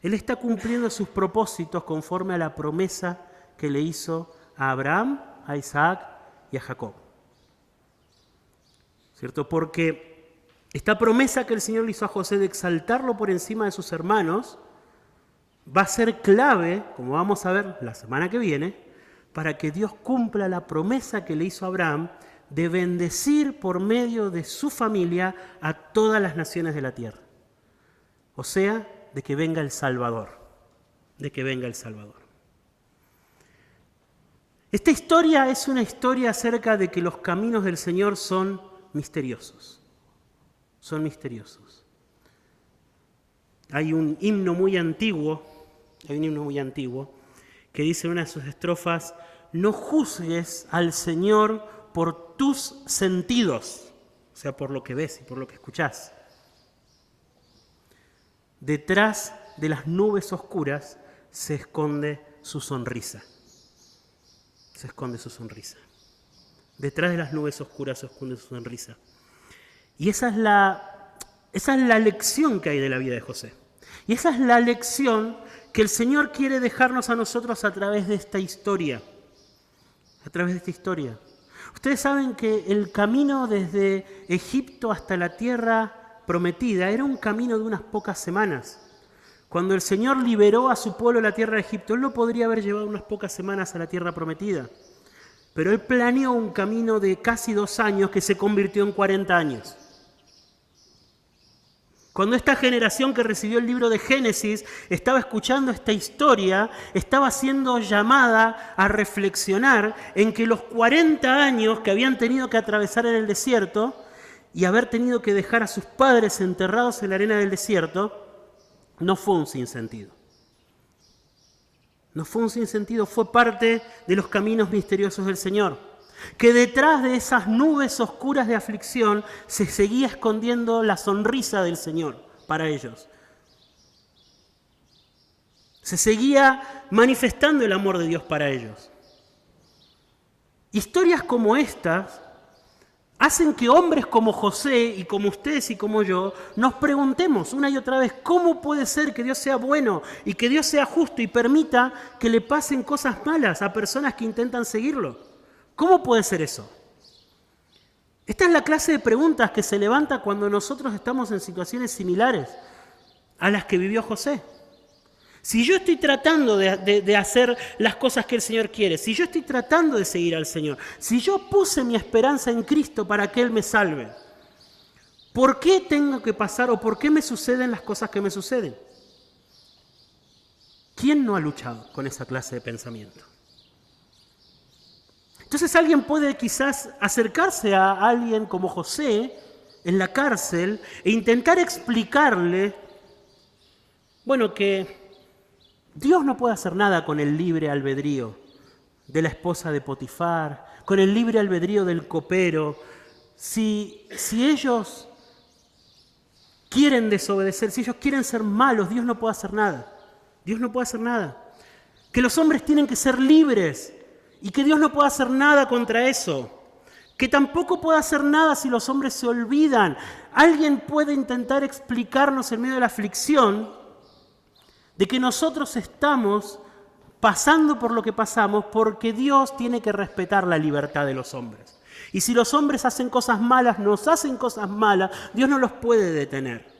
Él está cumpliendo sus propósitos conforme a la promesa que le hizo a Abraham, a Isaac y a Jacob. ¿Cierto? Porque esta promesa que el Señor le hizo a José de exaltarlo por encima de sus hermanos va a ser clave, como vamos a ver la semana que viene, para que Dios cumpla la promesa que le hizo a Abraham de bendecir por medio de su familia a todas las naciones de la tierra. O sea, de que venga el Salvador, de que venga el Salvador. Esta historia es una historia acerca de que los caminos del Señor son misteriosos. Son misteriosos. hay un himno muy antiguo, que dice en una de sus estrofas: no juzgues al Señor por tus sentidos, o sea, por lo que ves y por lo que escuchás. Detrás de las nubes oscuras se esconde su sonrisa. Se esconde su sonrisa. Detrás de las nubes oscuras se esconde su sonrisa. Y esa es la lección que hay de la vida de José. Y esa es la lección que el Señor quiere dejarnos a nosotros a través de esta historia. A través de esta historia. Ustedes saben que el camino desde Egipto hasta la tierra prometida era un camino de unas pocas semanas. Cuando el Señor liberó a su pueblo de la tierra de Egipto, Él lo podría haber llevado unas pocas semanas a la tierra prometida. Pero Él planeó un camino de casi 2 años que se convirtió en 40 años. Cuando esta generación que recibió el libro de Génesis estaba escuchando esta historia, estaba siendo llamada a reflexionar en que los 40 años que habían tenido que atravesar en el desierto y haber tenido que dejar a sus padres enterrados en la arena del desierto, no fue un sinsentido. No fue un sinsentido, fue parte de los caminos misteriosos del Señor. Que detrás de esas nubes oscuras de aflicción se seguía escondiendo la sonrisa del Señor para ellos. Se seguía manifestando el amor de Dios para ellos. Historias como estas hacen que hombres como José y como ustedes y como yo nos preguntemos una y otra vez cómo puede ser que Dios sea bueno y que Dios sea justo y permita que le pasen cosas malas a personas que intentan seguirlo. ¿Cómo puede ser eso? Esta es la clase de preguntas que se levanta cuando nosotros estamos en situaciones similares a las que vivió José. Si yo estoy tratando de hacer las cosas que el Señor quiere, si yo estoy tratando de seguir al Señor, si yo puse mi esperanza en Cristo para que Él me salve, ¿por qué tengo que pasar o por qué me suceden las cosas que me suceden? ¿Quién no ha luchado con esa clase de pensamiento? Entonces alguien puede quizás acercarse a alguien como José en la cárcel e intentar explicarle, bueno, que Dios no puede hacer nada con el libre albedrío de la esposa de Potifar, con el libre albedrío del copero. Si ellos quieren desobedecer, si ellos quieren ser malos, Dios no puede hacer nada. Dios no puede hacer nada. Que los hombres tienen que ser libres y que Dios no puede hacer nada contra eso. Que tampoco puede hacer nada si los hombres se olvidan. Alguien puede intentar explicarnos en medio de la aflicción de que nosotros estamos pasando por lo que pasamos porque Dios tiene que respetar la libertad de los hombres. Y si los hombres hacen cosas malas, nos hacen cosas malas, Dios no los puede detener.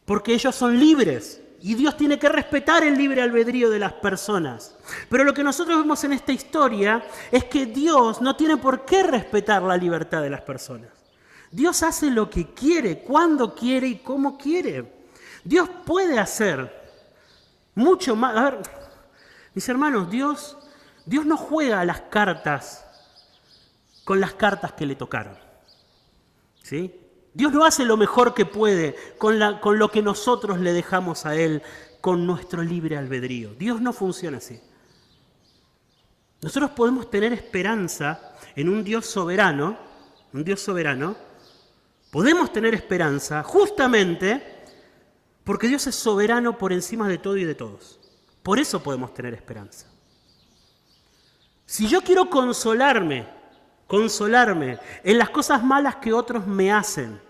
Porque ellos son libres. Y Dios tiene que respetar el libre albedrío de las personas. Pero lo que nosotros vemos en esta historia es que Dios no tiene por qué respetar la libertad de las personas. Dios hace lo que quiere, cuando quiere y cómo quiere. Dios puede hacer mucho más. A ver, mis hermanos, Dios no juega a las cartas con las cartas que le tocaron. ¿Sí? Dios no hace lo mejor que puede con lo que nosotros le dejamos a Él con nuestro libre albedrío. Dios no funciona así. Nosotros podemos tener esperanza en un Dios soberano, podemos tener esperanza justamente porque Dios es soberano por encima de todo y de todos. Por eso podemos tener esperanza. Si yo quiero consolarme en las cosas malas que otros me hacen,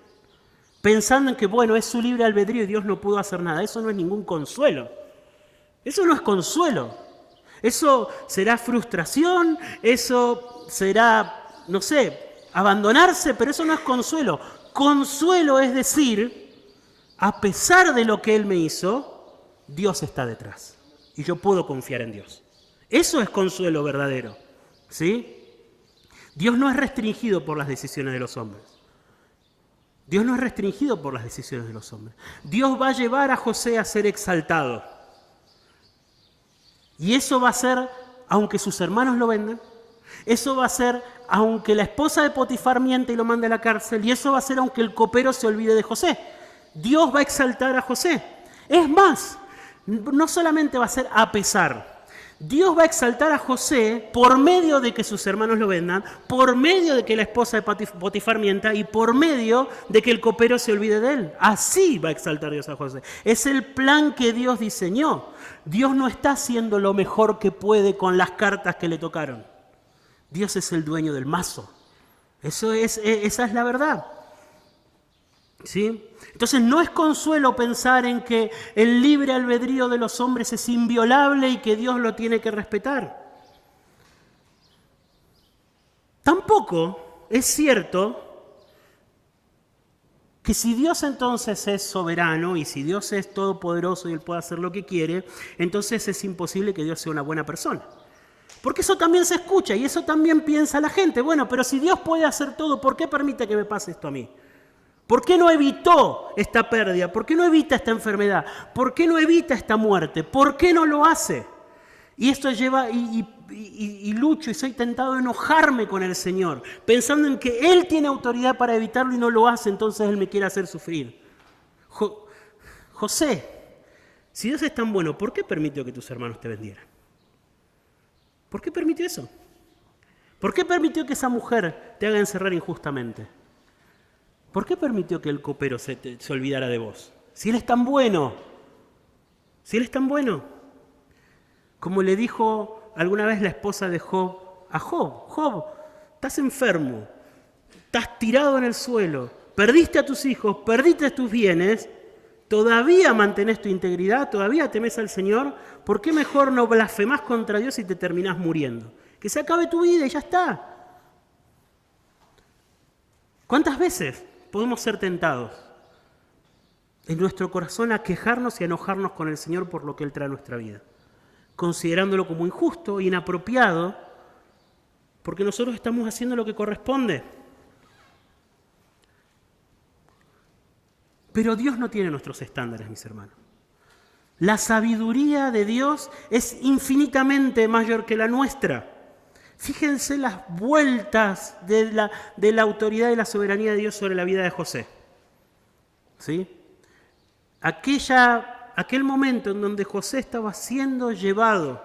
pensando en que, bueno, es su libre albedrío y Dios no pudo hacer nada, eso no es ningún consuelo. Eso no es consuelo. Eso será frustración, eso será, no sé, abandonarse, pero eso no es consuelo. Consuelo es decir, a pesar de lo que Él me hizo, Dios está detrás. Y yo puedo confiar en Dios. Eso es consuelo verdadero, ¿sí? Dios no es restringido por las decisiones de los hombres. Dios no es restringido por las decisiones de los hombres. Dios va a llevar a José a ser exaltado. Y eso va a ser, aunque sus hermanos lo vendan, eso va a ser, aunque la esposa de Potifar miente y lo mande a la cárcel, y eso va a ser, aunque el copero se olvide de José. Dios va a exaltar a José. Es más, no solamente va a ser a pesar. Dios va a exaltar a José por medio de que sus hermanos lo vendan, por medio de que la esposa de Potifar mienta y por medio de que el copero se olvide de él. Así va a exaltar Dios a José. Es el plan que Dios diseñó. Dios no está haciendo lo mejor que puede con las cartas que le tocaron. Dios es el dueño del mazo. Esa es la verdad. ¿Sí? Entonces no es consuelo pensar en que el libre albedrío de los hombres es inviolable y que Dios lo tiene que respetar. Tampoco es cierto que si Dios entonces es soberano y si Dios es todopoderoso y Él puede hacer lo que quiere, entonces es imposible que Dios sea una buena persona. Porque eso también se escucha y eso también piensa la gente. Bueno, pero si Dios puede hacer todo, ¿por qué permite que me pase esto a mí? ¿Por qué no evitó esta pérdida? ¿Por qué no evita esta enfermedad? ¿Por qué no evita esta muerte? ¿Por qué no lo hace? Y esto lleva, y lucho y soy tentado a enojarme con el Señor, pensando en que Él tiene autoridad para evitarlo y no lo hace, entonces Él me quiere hacer sufrir. José, si Dios es tan bueno, ¿por qué permitió que tus hermanos te vendieran? ¿Por qué permitió eso? ¿Por qué permitió que esa mujer te haga encerrar injustamente? ¿Por qué permitió que el copero se olvidara de vos? Si Él es tan bueno. Si Él es tan bueno. Como le dijo alguna vez la esposa de Job a Job. Job, estás enfermo. Estás tirado en el suelo. Perdiste a tus hijos. Perdiste tus bienes. ¿Todavía mantenés tu integridad? ¿Todavía temes al Señor? ¿Por qué mejor no blasfemás contra Dios y te terminás muriendo? Que se acabe tu vida y ya está. ¿Cuántas veces podemos ser tentados en nuestro corazón a quejarnos y a enojarnos con el Señor por lo que Él trae a nuestra vida, considerándolo como injusto, inapropiado, porque nosotros estamos haciendo lo que corresponde? Pero Dios no tiene nuestros estándares, mis hermanos. La sabiduría de Dios es infinitamente mayor que la nuestra. Fíjense las vueltas de la autoridad y la soberanía de Dios sobre la vida de José. ¿Sí? Aquel momento en donde José estaba siendo llevado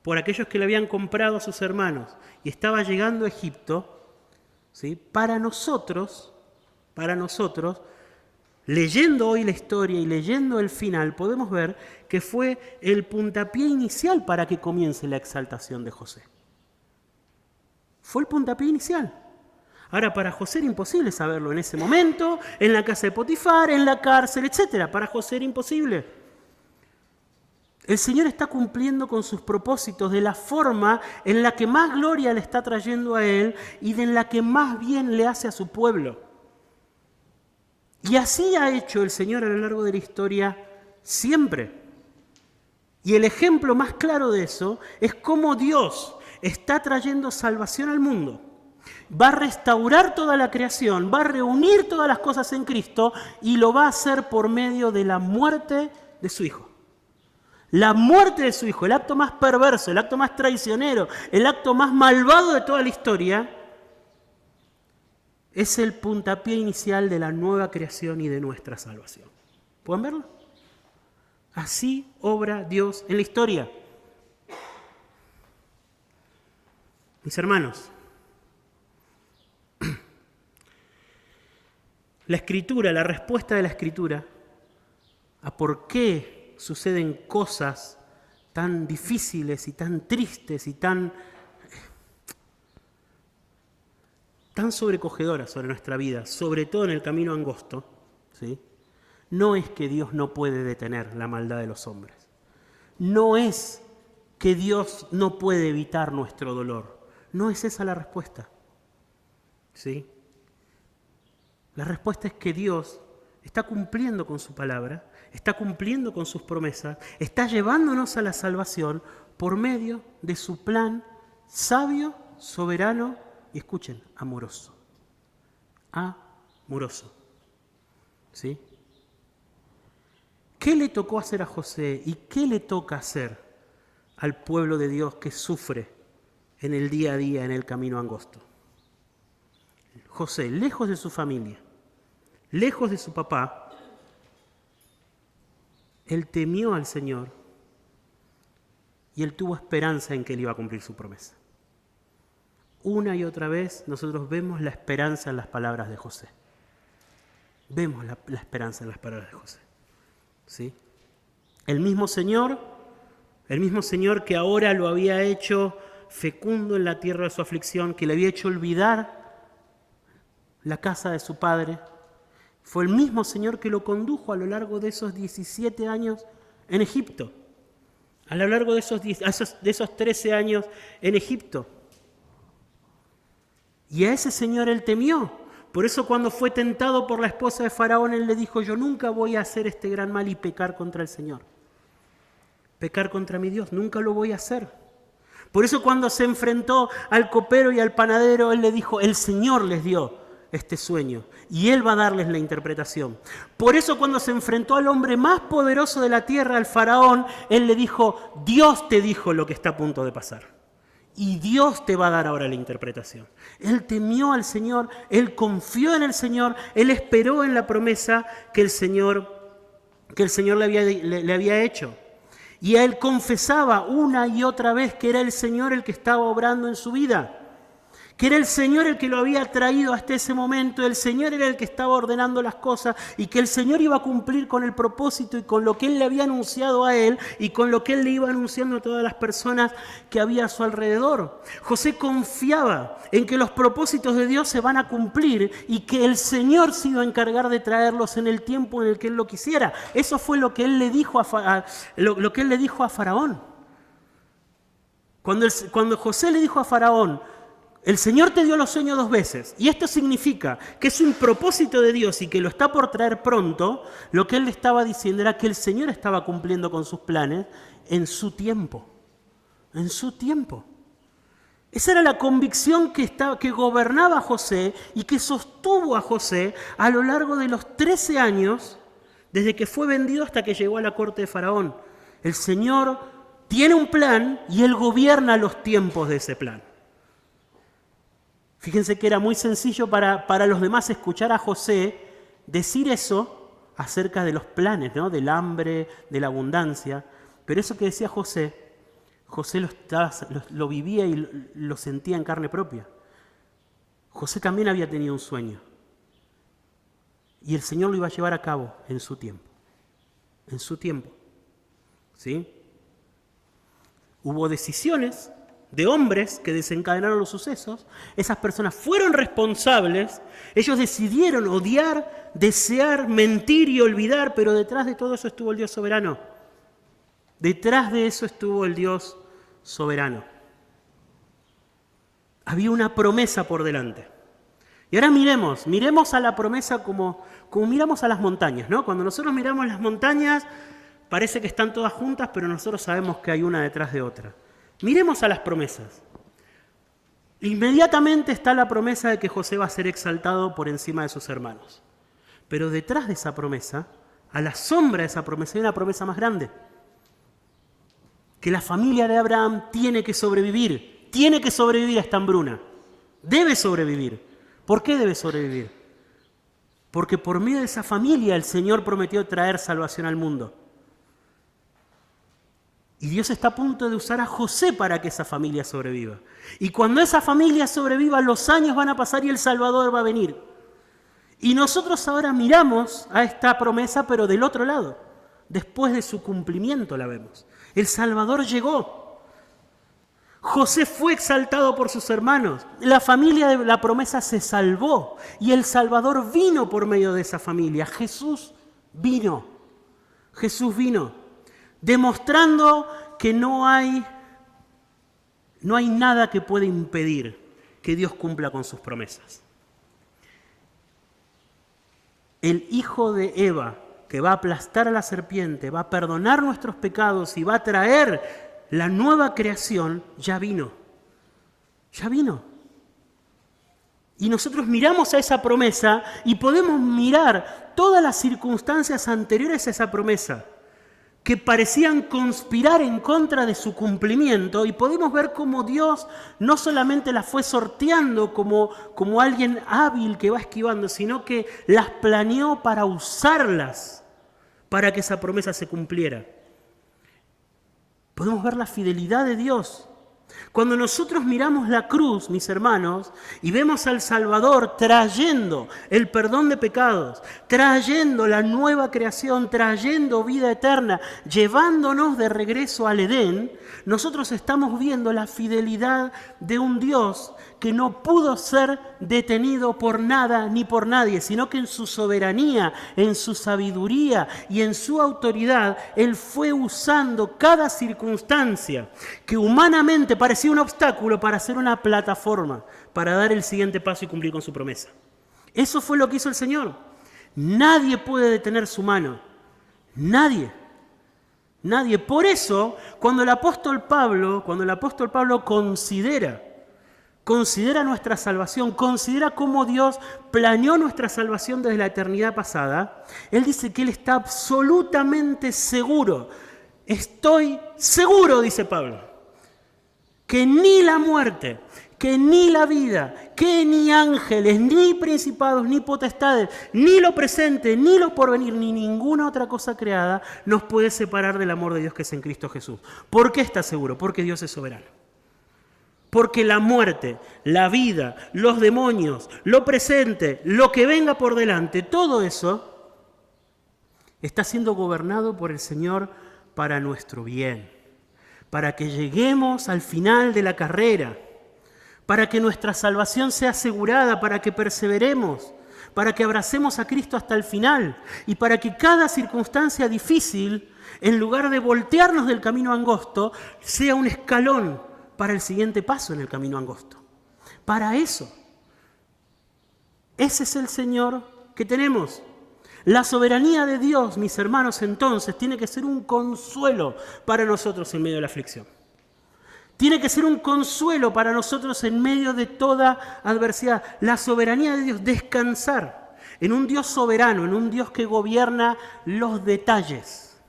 por aquellos que le habían comprado a sus hermanos y estaba llegando a Egipto, ¿sí? Para nosotros, leyendo hoy la historia y leyendo el final, podemos ver que fue el puntapié inicial para que comience la exaltación de José. Fue el puntapié inicial. Ahora, para José era imposible saberlo en ese momento, en la casa de Potifar, en la cárcel, etc. Para José era imposible. El Señor está cumpliendo con sus propósitos de la forma en la que más gloria le está trayendo a Él y de la que más bien le hace a su pueblo. Y así ha hecho el Señor a lo largo de la historia siempre. Y el ejemplo más claro de eso es cómo Dios está trayendo salvación al mundo. Va a restaurar toda la creación, va a reunir todas las cosas en Cristo y lo va a hacer por medio de la muerte de su Hijo. La muerte de su Hijo, el acto más perverso, el acto más traicionero, el acto más malvado de toda la historia, es el puntapié inicial de la nueva creación y de nuestra salvación. ¿Pueden verlo? Así obra Dios en la historia. Mis hermanos, la Escritura, la respuesta de la Escritura a por qué suceden cosas tan difíciles y tan tristes y tan sobrecogedoras sobre nuestra vida, sobre todo en el camino angosto, ¿sí? No es que Dios no puede detener la maldad de los hombres. No es que Dios no puede evitar nuestro dolor. No es esa la respuesta, ¿sí? La respuesta es que Dios está cumpliendo con su palabra, está cumpliendo con sus promesas, está llevándonos a la salvación por medio de su plan sabio, soberano y, escuchen, amoroso. Amoroso. ¿Sí? ¿Qué le tocó hacer a José y qué le toca hacer al pueblo de Dios que sufre en el día a día, en el camino angosto? José, lejos de su familia, lejos de su papá, Él temió al Señor y él tuvo esperanza en que él iba a cumplir su promesa. Una y otra vez nosotros vemos la esperanza en las palabras de José. Vemos la esperanza en las palabras de José. ¿Sí? El mismo Señor que ahora lo había hecho fecundo en la tierra de su aflicción, que le había hecho olvidar la casa de su padre, fue el mismo Señor que lo condujo a lo largo de esos 17 años en Egipto, a lo largo de esos 13 años en Egipto. Y a ese Señor él temió. Por eso cuando fue tentado por la esposa de Faraón, él le dijo, yo nunca voy a hacer este gran mal y pecar contra el Señor. Pecar contra mi Dios, nunca lo voy a hacer. Por eso cuando se enfrentó al copero y al panadero, él le dijo, el Señor les dio este sueño y él va a darles la interpretación. Por eso cuando se enfrentó al hombre más poderoso de la tierra, al faraón, él le dijo, Dios te dijo lo que está a punto de pasar. Y Dios te va a dar ahora la interpretación. Él temió al Señor, él confió en el Señor, él esperó en la promesa que el Señor le había hecho. Y él confesaba una y otra vez que era el Señor el que estaba obrando en su vida. Que era el Señor el que lo había traído hasta ese momento, el Señor era el que estaba ordenando las cosas y que el Señor iba a cumplir con el propósito y con lo que Él le había anunciado a él y con lo que Él le iba anunciando a todas las personas que había a su alrededor. José confiaba en que los propósitos de Dios se van a cumplir y que el Señor se iba a encargar de traerlos en el tiempo en el que Él lo quisiera. Eso fue lo que Él le dijo lo que Él le dijo a Faraón. Cuando José le dijo a Faraón, el Señor te dio los sueños 2 veces, y esto significa que es un propósito de Dios y que lo está por traer pronto, lo que él le estaba diciendo era que el Señor estaba cumpliendo con sus planes en su tiempo. En su tiempo. Esa era la convicción que gobernaba a José y que sostuvo a José a lo largo de los 13 años, desde que fue vendido hasta que llegó a la corte de Faraón. El Señor tiene un plan y Él gobierna los tiempos de ese plan. Fíjense que era muy sencillo para los demás escuchar a José decir eso acerca de los planes, ¿no? Del hambre, de la abundancia. Pero eso que decía José lo vivía y lo sentía en carne propia. José también había tenido un sueño. Y el Señor lo iba a llevar a cabo en su tiempo. En su tiempo. ¿Sí? Hubo decisiones de hombres que desencadenaron los sucesos. Esas personas fueron responsables. Ellos decidieron odiar, desear, mentir y olvidar, pero detrás de todo eso estuvo el Dios soberano. Detrás de eso estuvo el Dios soberano. Había una promesa por delante. Y ahora miremos a la promesa como miramos a las montañas, ¿no? Cuando nosotros miramos las montañas, parece que están todas juntas, pero nosotros sabemos que hay una detrás de otra. Miremos a las promesas. Inmediatamente está la promesa de que José va a ser exaltado por encima de sus hermanos. Pero detrás de esa promesa, a la sombra de esa promesa, hay una promesa más grande. Que la familia de Abraham tiene que sobrevivir a esta hambruna. Debe sobrevivir. ¿Por qué debe sobrevivir? Porque por medio de esa familia el Señor prometió traer salvación al mundo. Y Dios está a punto de usar a José para que esa familia sobreviva. Y cuando esa familia sobreviva, los años van a pasar y el Salvador va a venir. Y nosotros ahora miramos a esta promesa, pero del otro lado. Después de su cumplimiento la vemos. El Salvador llegó. José fue exaltado por sus hermanos. La familia de la promesa se salvó. Y el Salvador vino por medio de esa familia. Jesús vino. Jesús vino. Demostrando que no hay nada que pueda impedir que Dios cumpla con sus promesas. El hijo de Eva, que va a aplastar a la serpiente, va a perdonar nuestros pecados y va a traer la nueva creación, ya vino. Ya vino. Y nosotros miramos a esa promesa y podemos mirar todas las circunstancias anteriores a esa promesa, que parecían conspirar en contra de su cumplimiento, y podemos ver cómo Dios no solamente las fue sorteando como alguien hábil que va esquivando, sino que las planeó para usarlas para que esa promesa se cumpliera. Podemos ver la fidelidad de Dios. Cuando nosotros miramos la cruz, mis hermanos, y vemos al Salvador trayendo el perdón de pecados, trayendo la nueva creación, trayendo vida eterna, llevándonos de regreso al Edén, nosotros estamos viendo la fidelidad de un Dios que no pudo ser detenido por nada ni por nadie, sino que en su soberanía, en su sabiduría y en su autoridad, Él fue usando cada circunstancia que humanamente parecía un obstáculo para hacer una plataforma, para dar el siguiente paso y cumplir con su promesa. Eso fue lo que hizo el Señor. Nadie puede detener su mano. Nadie. Nadie. Por eso, cuando el apóstol Pablo considera nuestra salvación, considera cómo Dios planeó nuestra salvación desde la eternidad pasada, Él dice que Él está absolutamente seguro. Estoy seguro, dice Pablo, que ni la muerte, que ni la vida, que ni ángeles, ni principados, ni potestades, ni lo presente, ni lo porvenir, ni ninguna otra cosa creada nos puede separar del amor de Dios que es en Cristo Jesús. ¿Por qué está seguro? Porque Dios es soberano. Porque la muerte, la vida, los demonios, lo presente, lo que venga por delante, todo eso está siendo gobernado por el Señor para nuestro bien, para que lleguemos al final de la carrera, para que nuestra salvación sea asegurada, para que perseveremos, para que abracemos a Cristo hasta el final y para que cada circunstancia difícil, en lugar de voltearnos del camino angosto, sea un escalón para el siguiente paso en el camino angosto. Para eso. Ese es el Señor que tenemos. La soberanía de Dios, mis hermanos, entonces, tiene que ser un consuelo para nosotros en medio de la aflicción. Tiene que ser un consuelo para nosotros en medio de toda adversidad. La soberanía de Dios, descansar en un Dios soberano, en un Dios que gobierna los detalles.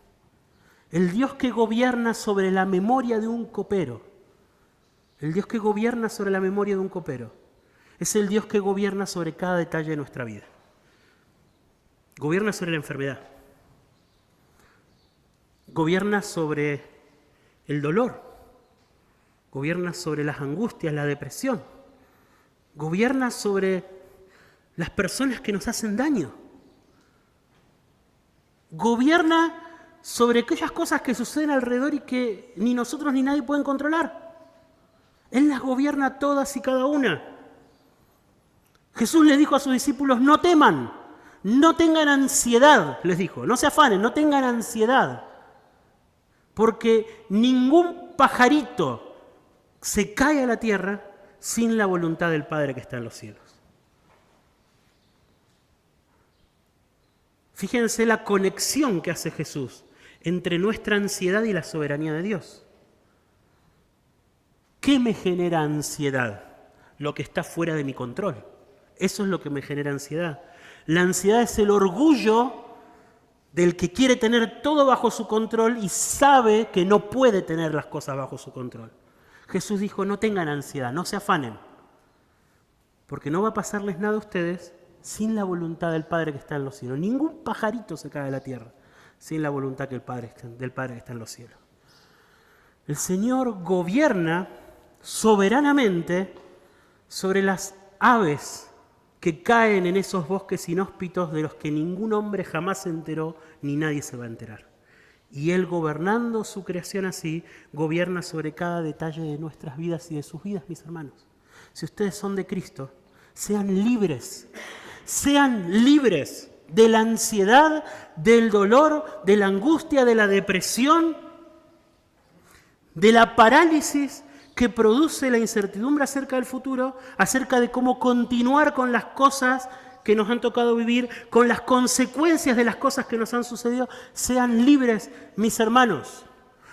El Dios que gobierna sobre la memoria de un copero. El Dios que gobierna sobre la memoria de un copero es el Dios que gobierna sobre cada detalle de nuestra vida. Gobierna sobre la enfermedad. Gobierna sobre el dolor. Gobierna sobre las angustias, la depresión. Gobierna sobre las personas que nos hacen daño. Gobierna sobre aquellas cosas que suceden alrededor y que ni nosotros ni nadie pueden controlar. Él las gobierna todas y cada una. Jesús les dijo a sus discípulos, no teman, no tengan ansiedad, les dijo, no se afanen, no tengan ansiedad, porque ningún pajarito se cae a la tierra sin la voluntad del Padre que está en los cielos. Fíjense la conexión que hace Jesús entre nuestra ansiedad y la soberanía de Dios. ¿Qué me genera ansiedad? Lo que está fuera de mi control. Eso es lo que me genera ansiedad. La ansiedad es el orgullo del que quiere tener todo bajo su control y sabe que no puede tener las cosas bajo su control. Jesús dijo, no tengan ansiedad, no se afanen, porque no va a pasarles nada a ustedes sin la voluntad del Padre que está en los cielos. Ningún pajarito se cae de la tierra sin la voluntad del Padre que está en los cielos. El Señor gobierna soberanamente sobre las aves que caen en esos bosques inhóspitos de los que ningún hombre jamás se enteró ni nadie se va a enterar. Y Él, gobernando su creación así, gobierna sobre cada detalle de nuestras vidas y de sus vidas, mis hermanos. Si ustedes son de Cristo, sean libres de la ansiedad, del dolor, de la angustia, de la depresión, de la parálisis que produce la incertidumbre acerca del futuro, acerca de cómo continuar con las cosas que nos han tocado vivir, con las consecuencias de las cosas que nos han sucedido. Sean libres, mis hermanos,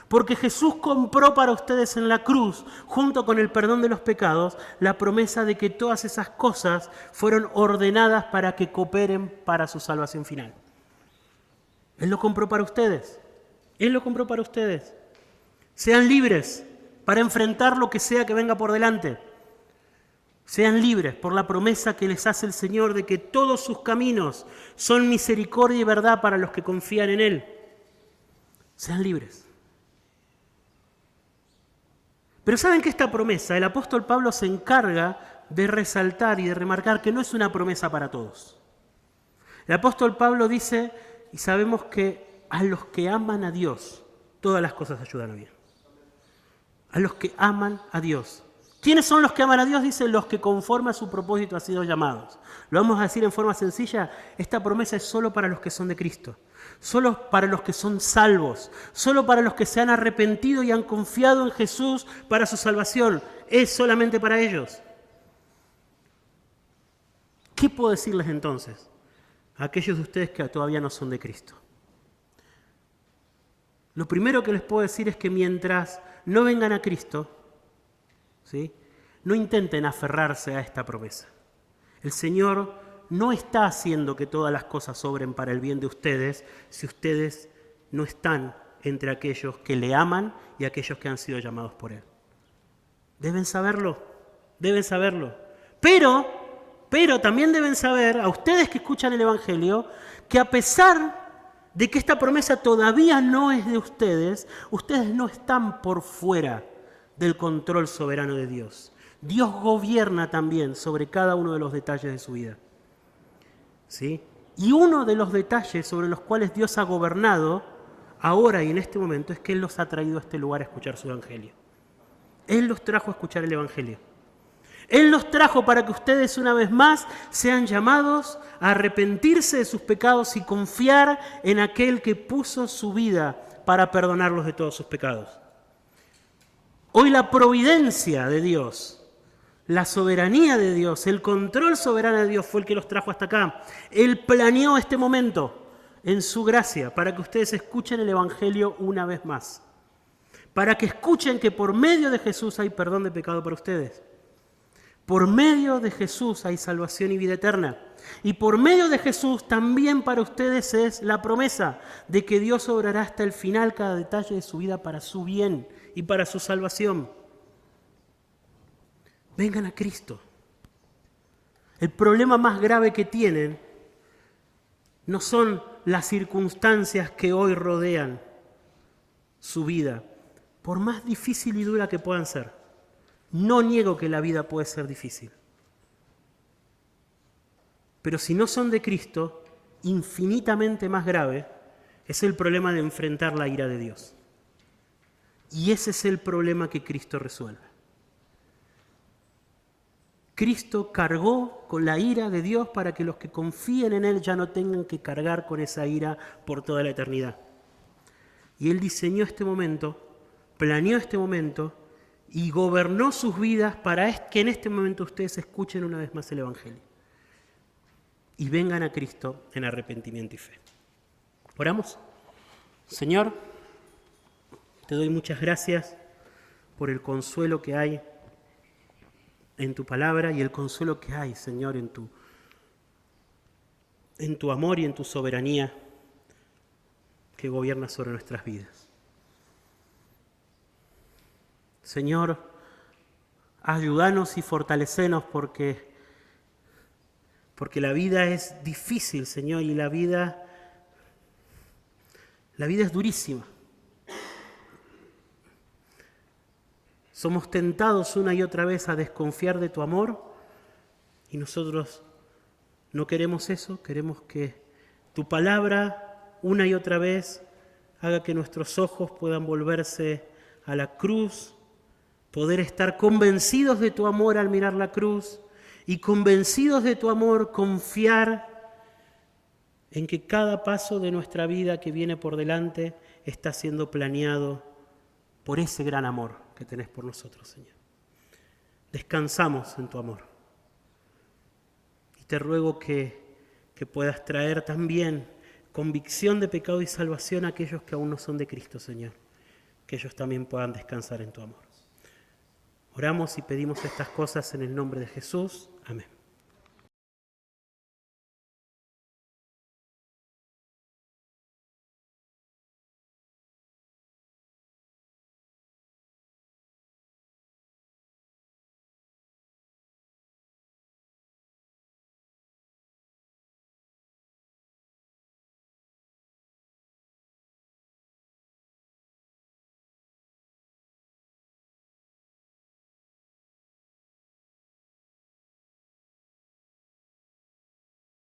porque Jesús compró para ustedes en la cruz, junto con el perdón de los pecados, la promesa de que todas esas cosas fueron ordenadas para que cooperen para su salvación final. Él lo compró para ustedes. Él lo compró para ustedes. Sean libres para enfrentar lo que sea que venga por delante. Sean libres por la promesa que les hace el Señor de que todos sus caminos son misericordia y verdad para los que confían en Él. Sean libres. Pero ¿saben que esta promesa, el apóstol Pablo se encarga de resaltar y de remarcar que no es una promesa para todos? El apóstol Pablo dice, y sabemos que a los que aman a Dios, todas las cosas ayudan a bien. A los que aman a Dios. ¿Quiénes son los que aman a Dios? Dice, los que conforme a su propósito han sido llamados. Lo vamos a decir en forma sencilla, esta promesa es solo para los que son de Cristo. Solo para los que son salvos. Solo para los que se han arrepentido y han confiado en Jesús para su salvación. Es solamente para ellos. ¿Qué puedo decirles entonces a aquellos de ustedes que todavía no son de Cristo? Lo primero que les puedo decir es que mientras no vengan a Cristo, ¿sí?, no intenten aferrarse a esta promesa. El Señor no está haciendo que todas las cosas obren para el bien de ustedes si ustedes no están entre aquellos que le aman y aquellos que han sido llamados por Él. Deben saberlo, deben saberlo. Pero también deben saber, a ustedes que escuchan el Evangelio, que a pesar de que esta promesa todavía no es de ustedes, ustedes no están por fuera del control soberano de Dios. Dios gobierna también sobre cada uno de los detalles de su vida. ¿Sí? Y uno de los detalles sobre los cuales Dios ha gobernado ahora y en este momento es que Él los ha traído a este lugar a escuchar su Evangelio. Él los trajo a escuchar el Evangelio. Él los trajo para que ustedes una vez más sean llamados a arrepentirse de sus pecados y confiar en aquel que puso su vida para perdonarlos de todos sus pecados. Hoy la providencia de Dios, la soberanía de Dios, el control soberano de Dios fue el que los trajo hasta acá. Él planeó este momento en su gracia para que ustedes escuchen el Evangelio una vez más. Para que escuchen que por medio de Jesús hay perdón de pecado para ustedes. Por medio de Jesús hay salvación y vida eterna. Y por medio de Jesús también para ustedes es la promesa de que Dios obrará hasta el final cada detalle de su vida para su bien y para su salvación. Vengan a Cristo. El problema más grave que tienen no son las circunstancias que hoy rodean su vida, por más difícil y dura que puedan ser. No niego que la vida puede ser difícil. Pero si no son de Cristo, infinitamente más grave es el problema de enfrentar la ira de Dios. Y ese es el problema que Cristo resuelve. Cristo cargó con la ira de Dios para que los que confíen en Él ya no tengan que cargar con esa ira por toda la eternidad. Y Él diseñó este momento, planeó este momento, y gobernó sus vidas para que en este momento ustedes escuchen una vez más el Evangelio y vengan a Cristo en arrepentimiento y fe. ¿Oramos? Señor, te doy muchas gracias por el consuelo que hay en tu palabra y el consuelo que hay, Señor, en tu amor y en tu soberanía que gobierna sobre nuestras vidas. Señor, ayúdanos y fortalecenos porque la vida es difícil, Señor, y la vida es durísima. Somos tentados una y otra vez a desconfiar de tu amor y nosotros no queremos eso, queremos que tu palabra una y otra vez haga que nuestros ojos puedan volverse a la cruz, poder estar convencidos de tu amor al mirar la cruz y convencidos de tu amor confiar en que cada paso de nuestra vida que viene por delante está siendo planeado por ese gran amor que tenés por nosotros, Señor. Descansamos en tu amor y te ruego que puedas traer también convicción de pecado y salvación a aquellos que aún no son de Cristo, Señor, que ellos también puedan descansar en tu amor. Oramos y pedimos estas cosas en el nombre de Jesús. Amén.